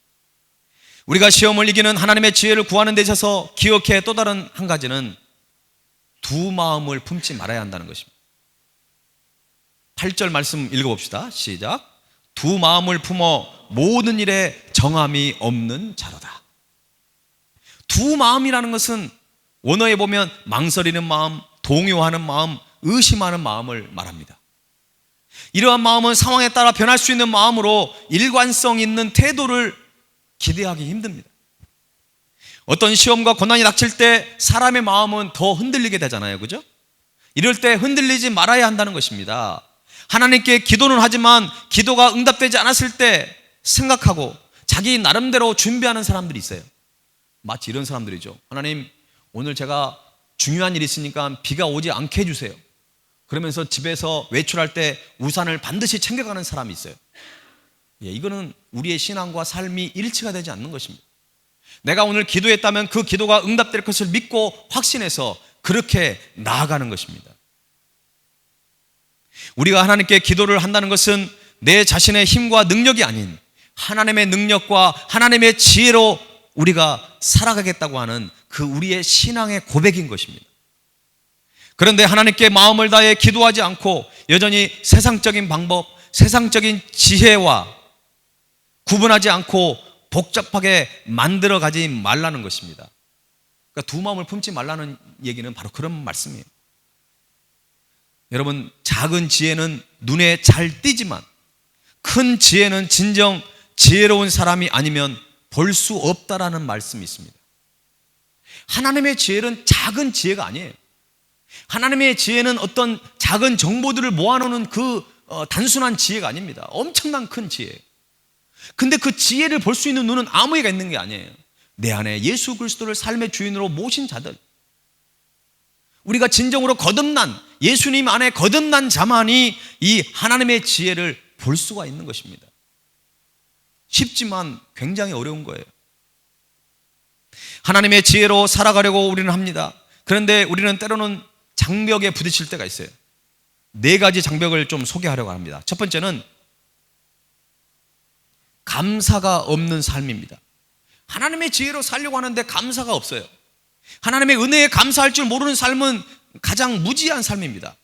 우리가 시험을 이기는 하나님의 지혜를 구하는 데 있어서 기억해야 또 다른 한 가지는 두 마음을 품지 말아야 한다는 것입니다. 8절 말씀 읽어봅시다. 시작. 두 마음을 품어 모든 일에 정함이 없는 자로다. 두 마음이라는 것은 원어에 보면 망설이는 마음, 동요하는 마음, 의심하는 마음을 말합니다. 이러한 마음은 상황에 따라 변할 수 있는 마음으로 일관성 있는 태도를 기대하기 힘듭니다. 어떤 시험과 고난이 닥칠 때 사람의 마음은 더 흔들리게 되잖아요. 그죠? 이럴 때 흔들리지 말아야 한다는 것입니다. 하나님께 기도는 하지만 기도가 응답되지 않았을 때 생각하고 자기 나름대로 준비하는 사람들이 있어요. 마치 이런 사람들이죠. 하나님, 오늘 제가 중요한 일이 있으니까 비가 오지 않게 해주세요. 그러면서 집에서 외출할 때 우산을 반드시 챙겨가는 사람이 있어요. 이거는 우리의 신앙과 삶이 일치가 되지 않는 것입니다. 내가 오늘 기도했다면 그 기도가 응답될 것을 믿고 확신해서 그렇게 나아가는 것입니다. 우리가 하나님께 기도를 한다는 것은 내 자신의 힘과 능력이 아닌 하나님의 능력과 하나님의 지혜로 우리가 살아가겠다고 하는 그 우리의 신앙의 고백인 것입니다. 그런데 하나님께 마음을 다해 기도하지 않고 여전히 세상적인 방법, 세상적인 지혜와 구분하지 않고 복잡하게 만들어 가지 말라는 것입니다. 그러니까 두 마음을 품지 말라는 얘기는 바로 그런 말씀이에요. 여러분, 작은 지혜는 눈에 잘 띄지만 큰 지혜는 진정 지혜로운 사람이 아니면 볼 수 없다라는 말씀이 있습니다. 하나님의 지혜는 작은 지혜가 아니에요. 하나님의 지혜는 어떤 작은 정보들을 모아놓는 그 단순한 지혜가 아닙니다. 엄청난 큰 지혜. 근데 그 지혜를 볼 수 있는 눈은 아무 애가 있는 게 아니에요. 내 안에 예수 그리스도를 삶의 주인으로 모신 자들, 우리가 진정으로 거듭난, 예수님 안에 거듭난 자만이 이 하나님의 지혜를 볼 수가 있는 것입니다. 쉽지만 굉장히 어려운 거예요. 하나님의 지혜로 살아가려고 우리는 합니다. 그런데 우리는 때로는 장벽에 부딪힐 때가 있어요. 4가지 장벽을 좀 소개하려고 합니다. 첫 번째는 감사가 없는 삶입니다. 하나님의 지혜로 살려고 하는데 감사가 없어요. 하나님의 은혜에 감사할 줄 모르는 삶은 가장 무지한 삶입니다.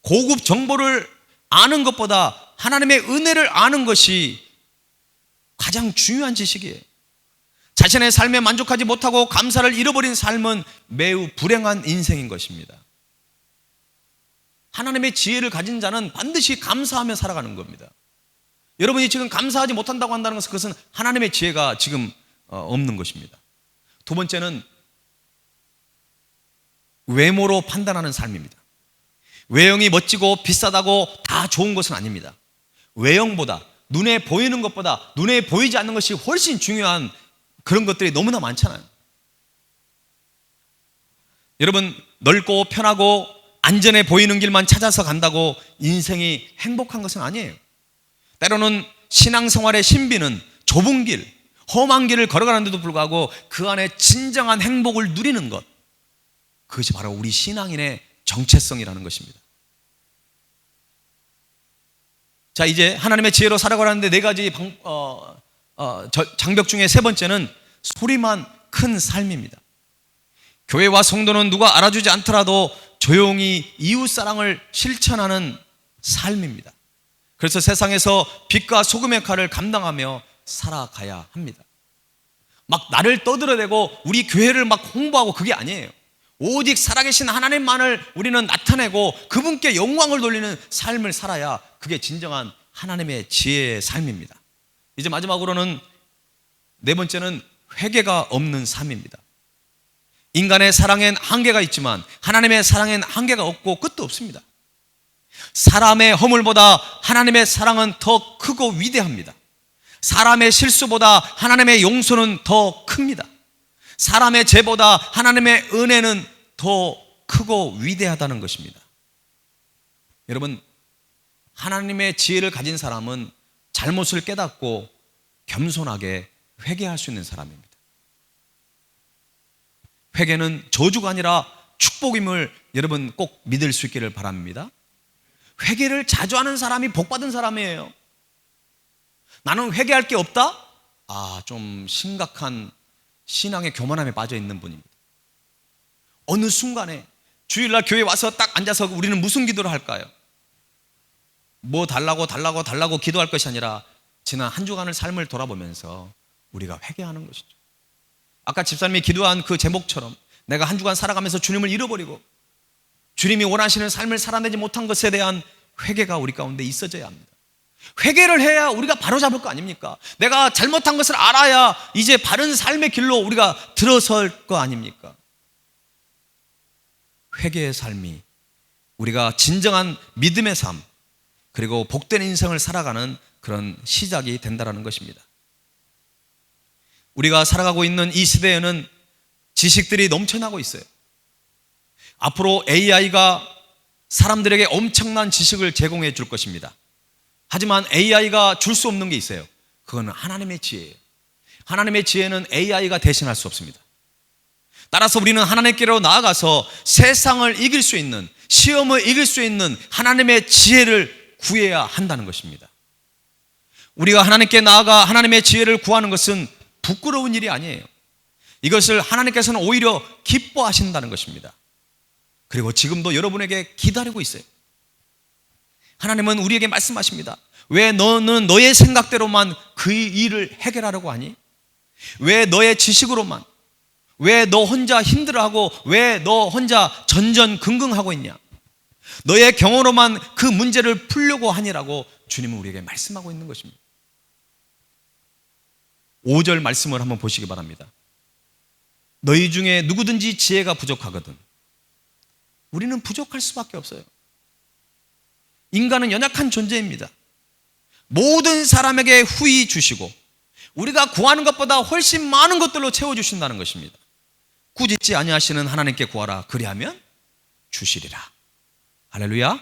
고급 정보를 아는 것보다 하나님의 은혜를 아는 것이 가장 중요한 지식이에요. 자신의 삶에 만족하지 못하고 감사를 잃어버린 삶은 매우 불행한 인생인 것입니다. 하나님의 지혜를 가진 자는 반드시 감사하며 살아가는 겁니다. 여러분이 지금 감사하지 못한다고 한다는 것은 그것은 하나님의 지혜가 지금 없는 것입니다. 두 번째는 외모로 판단하는 삶입니다. 외형이 멋지고 비싸다고 다 좋은 것은 아닙니다. 외형보다, 눈에 보이는 것보다 눈에 보이지 않는 것이 훨씬 중요한 그런 것들이 너무나 많잖아요. 여러분, 넓고 편하고 안전해 보이는 길만 찾아서 간다고 인생이 행복한 것은 아니에요. 때로는 신앙생활의 신비는 좁은 길, 험한 길을 걸어가는데도 불구하고 그 안에 진정한 행복을 누리는 것, 그것이 바로 우리 신앙인의 정체성이라는 것입니다. 자, 이제 하나님의 지혜로 살아가라는데 4가지 장벽 중에 3번째는 소리만 큰 삶입니다. 교회와 성도는 누가 알아주지 않더라도 조용히 이웃사랑을 실천하는 삶입니다. 그래서 세상에서 빛과 소금의 역할을 감당하며 살아가야 합니다. 막 나를 떠들어대고 우리 교회를 막 홍보하고 그게 아니에요. 오직 살아계신 하나님만을 우리는 나타내고 그분께 영광을 돌리는 삶을 살아야 그게 진정한 하나님의 지혜의 삶입니다. 이제 마지막으로는 4번째는 회개가 없는 삶입니다. 인간의 사랑엔 한계가 있지만 하나님의 사랑엔 한계가 없고 끝도 없습니다. 사람의 허물보다 하나님의 사랑은 더 크고 위대합니다. 사람의 실수보다 하나님의 용서는 더 큽니다. 사람의 죄보다 하나님의 은혜는 더 크고 위대하다는 것입니다. 여러분, 하나님의 지혜를 가진 사람은 잘못을 깨닫고 겸손하게 회개할 수 있는 사람입니다. 회개는 저주가 아니라 축복임을 여러분 꼭 믿을 수 있기를 바랍니다. 회개를 자주 하는 사람이 복받은 사람이에요. 나는 회개할 게 없다? 좀 심각한 신앙의 교만함에 빠져 있는 분입니다. 어느 순간에 주일날 교회 와서 딱 앉아서 우리는 무슨 기도를 할까요? 뭐 달라고 기도할 것이 아니라 지난 한 주간의 삶을 돌아보면서 우리가 회개하는 것이죠. 아까 집사님이 기도한 그 제목처럼 내가 한 주간 살아가면서 주님을 잃어버리고 주님이 원하시는 삶을 살아내지 못한 것에 대한 회개가 우리 가운데 있어져야 합니다. 회개를 해야 우리가 바로잡을 거 아닙니까? 내가 잘못한 것을 알아야 이제 바른 삶의 길로 우리가 들어설 거 아닙니까? 회개의 삶이 우리가 진정한 믿음의 삶, 그리고 복된 인생을 살아가는 그런 시작이 된다는 것입니다. 우리가 살아가고 있는 이 시대에는 지식들이 넘쳐나고 있어요. 앞으로 AI가 사람들에게 엄청난 지식을 제공해 줄 것입니다. 하지만 AI가 줄 수 없는 게 있어요. 그건 하나님의 지혜예요. 하나님의 지혜는 AI가 대신할 수 없습니다. 따라서 우리는 하나님께로 나아가서 세상을 이길 수 있는, 시험을 이길 수 있는 하나님의 지혜를 구해야 한다는 것입니다. 우리가 하나님께 나아가 하나님의 지혜를 구하는 것은 부끄러운 일이 아니에요. 이것을 하나님께서는 오히려 기뻐하신다는 것입니다. 그리고 지금도 여러분에게 기다리고 있어요. 하나님은 우리에게 말씀하십니다. 왜 너는 너의 생각대로만 그 일을 해결하려고 하니? 왜 너의 지식으로만, 왜 너 혼자 힘들어하고, 왜 너 혼자 전전긍긍하고 있냐? 너의 경험으로만 그 문제를 풀려고 하니라고 주님은 우리에게 말씀하고 있는 것입니다. 5절 말씀을 한번 보시기 바랍니다. 너희 중에 누구든지 지혜가 부족하거든. 우리는 부족할 수밖에 없어요. 인간은 연약한 존재입니다. 모든 사람에게 후히 주시고 우리가 구하는 것보다 훨씬 많은 것들로 채워주신다는 것입니다. 꾸짖지 아니하시는 하나님께 구하라. 그리하면 주시리라. 할렐루야.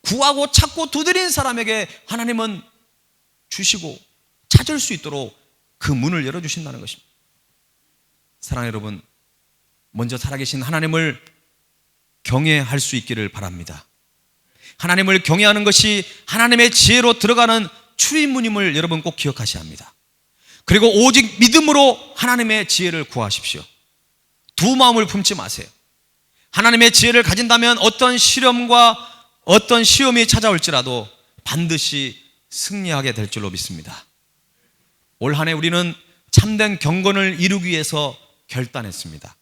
구하고 찾고 두드린 사람에게 하나님은 주시고 찾을 수 있도록 그 문을 열어주신다는 것입니다. 사랑하는 여러분, 먼저 살아계신 하나님을 경외할 수 있기를 바랍니다. 하나님을 경외하는 것이 하나님의 지혜로 들어가는 출입문임을 여러분 꼭 기억하셔야 합니다. 그리고 오직 믿음으로 하나님의 지혜를 구하십시오. 두 마음을 품지 마세요. 하나님의 지혜를 가진다면 어떤 시련과 어떤 시험이 찾아올지라도 반드시 승리하게 될 줄로 믿습니다. 올 한 해 우리는 참된 경건을 이루기 위해서 결단했습니다.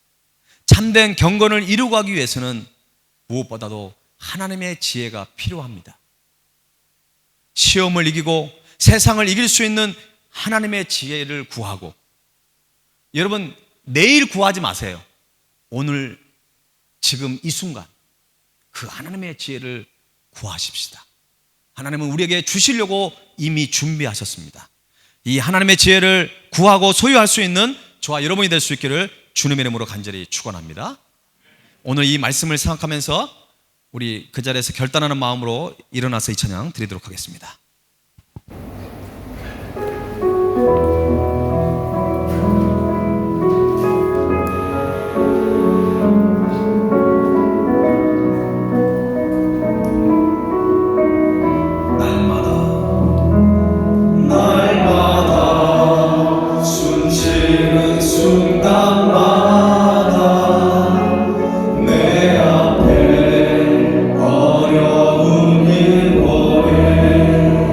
참된 경건을 이루고 가기 위해서는 무엇보다도 하나님의 지혜가 필요합니다. 시험을 이기고 세상을 이길 수 있는 하나님의 지혜를 구하고, 여러분 내일 구하지 마세요. 오늘 지금 이 순간 그 하나님의 지혜를 구하십시다. 하나님은 우리에게 주시려고 이미 준비하셨습니다. 이 하나님의 지혜를 구하고 소유할 수 있는 저와 여러분이 될 수 있기를 주님의 이름으로 간절히 축원합니다. 오늘 이 말씀을 생각하면서 우리 그 자리에서 결단하는 마음으로 일어나서 이 찬양 드리도록 하겠습니다. 어려운 일 보내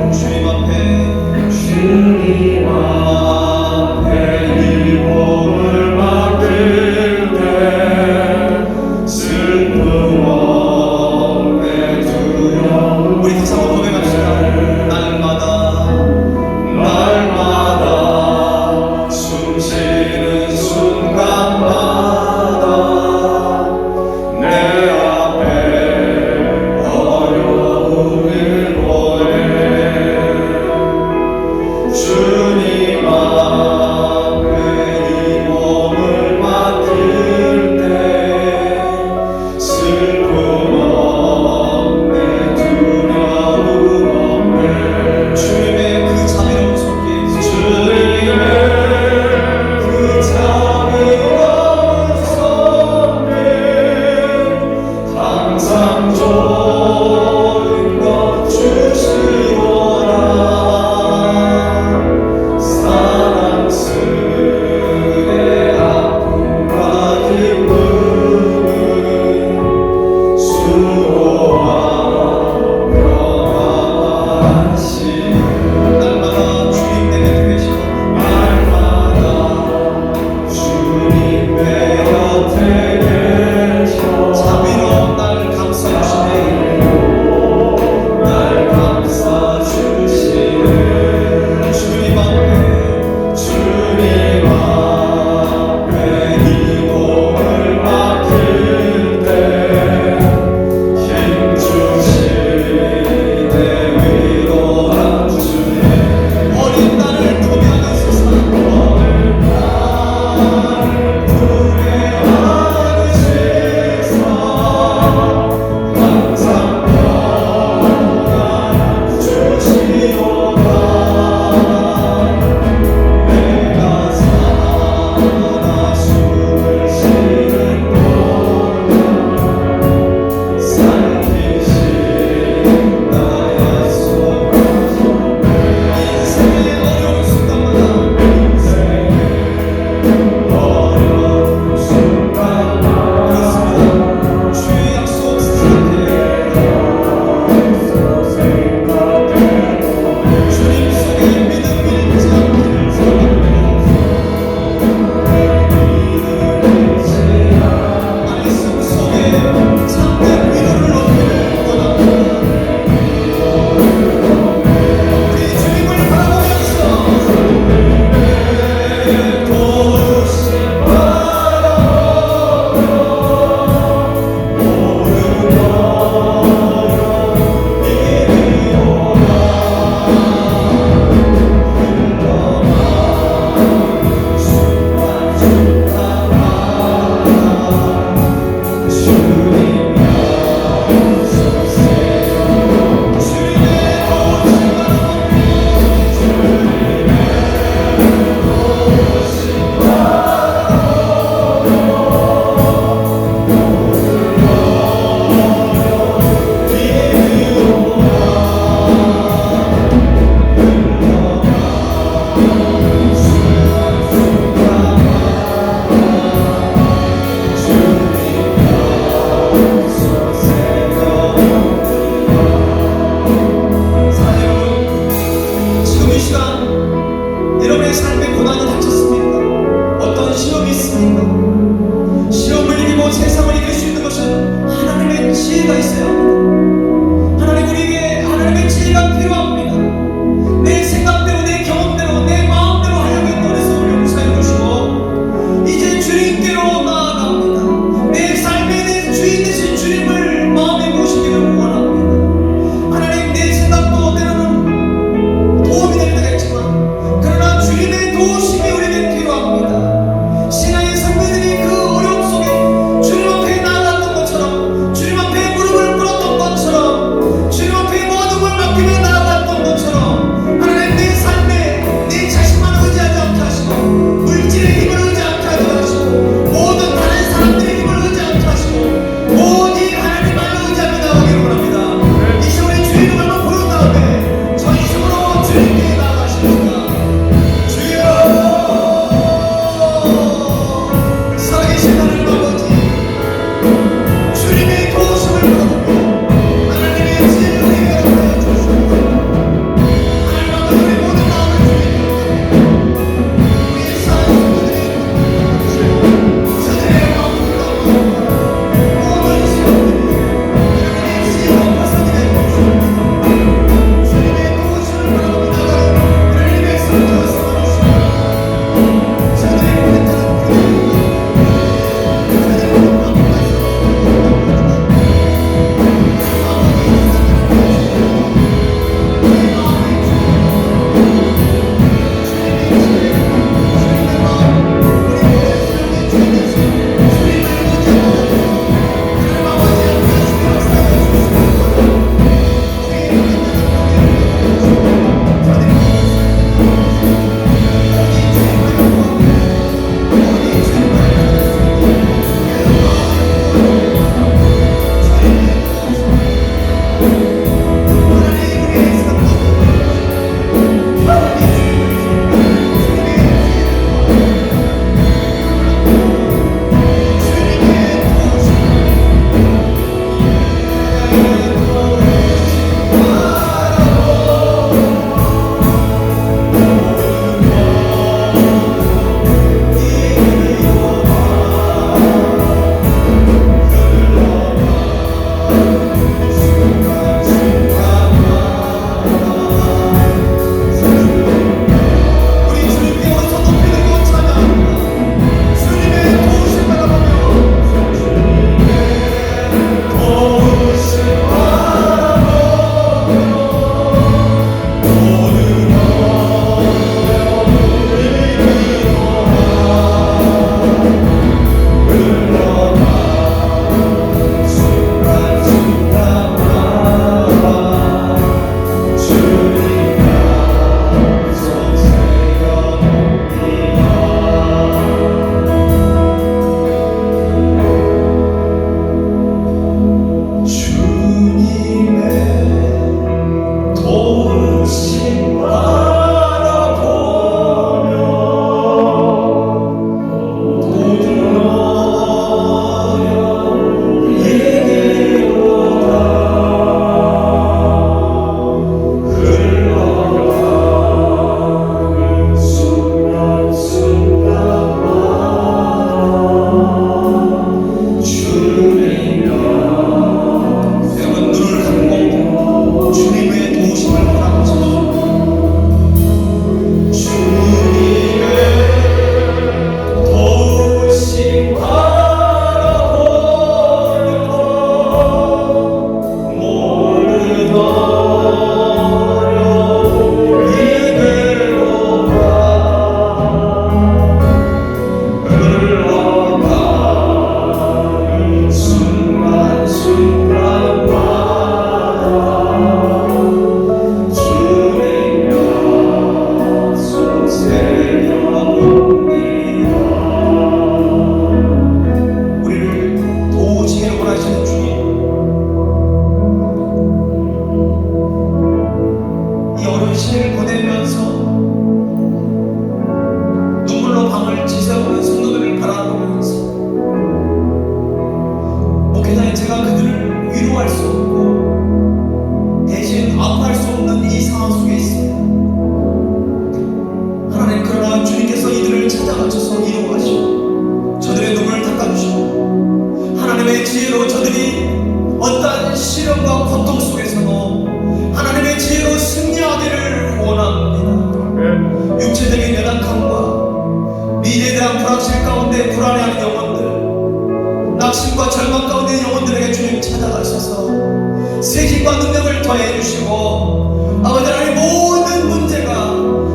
가운데 불안해하는 영혼들, 낙심과 절망 가운데 영혼들에게 주님 찾아가셔서 세심과 능력을 더해 주시고 아버지 하나님 모든 문제가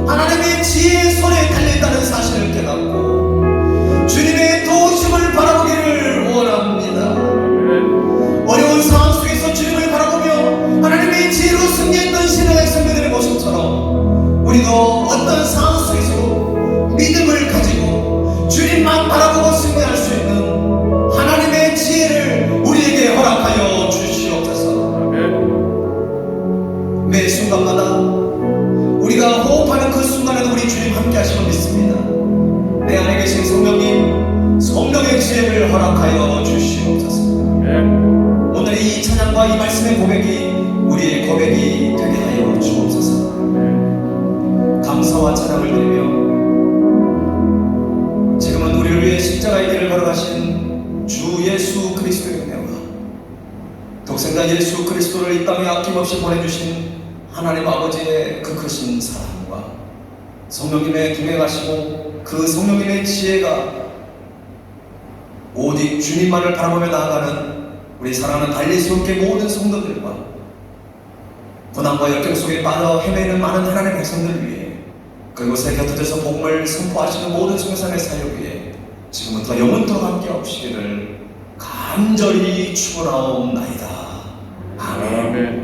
하나님의 지혜의 손에 달려있다는 사실을 깨닫고 주님의 도우심을 바라보기를 원합니다. 어려운 상황 속에서 주님을 바라보며 하나님의 지혜로 승리했던 신앙의 선배들의 모습처럼 우리도 어떤 상황 속에서도 믿음을 가지고 주님만 바라보고 승리할 수 있는 하나님의 지혜를 우리에게 허락하여 주시옵소서. 매 순간마다 우리가 호흡하는 그 순간에도 우리 주님 함께 하심을 믿습니다. 내 안에 계신 성령님, 성령의 지혜를 허락하여 주시옵소서. 오늘 이 찬양과 이 말씀의 고백이 우리의 고백이 되게 하여 주옵소서. 감사와 찬양을 드리며 지금은 우리를 위해 십자가의 길을 걸어가신 주 예수 그리스도의 은혜와 독생자 예수 그리스도를 이 땅에 아낌없이 보내주신 하나님 아버지의 그 크신 사랑과 성령님의 동행하시고 그 성령님의 지혜가 오직 주님만을 바라보며 나아가는 우리 사랑하는 달리스럽게 모든 성도들과 고난과 역경 속에 빠져 헤매는 많은 하나님의 백성들을 위해 그곳에 곁들여서 복음을 선포하시는 모든 성산의 사역 위에 지금부터 영원토록 함께 하시기를 간절히 축원하옵나이다. 아멘.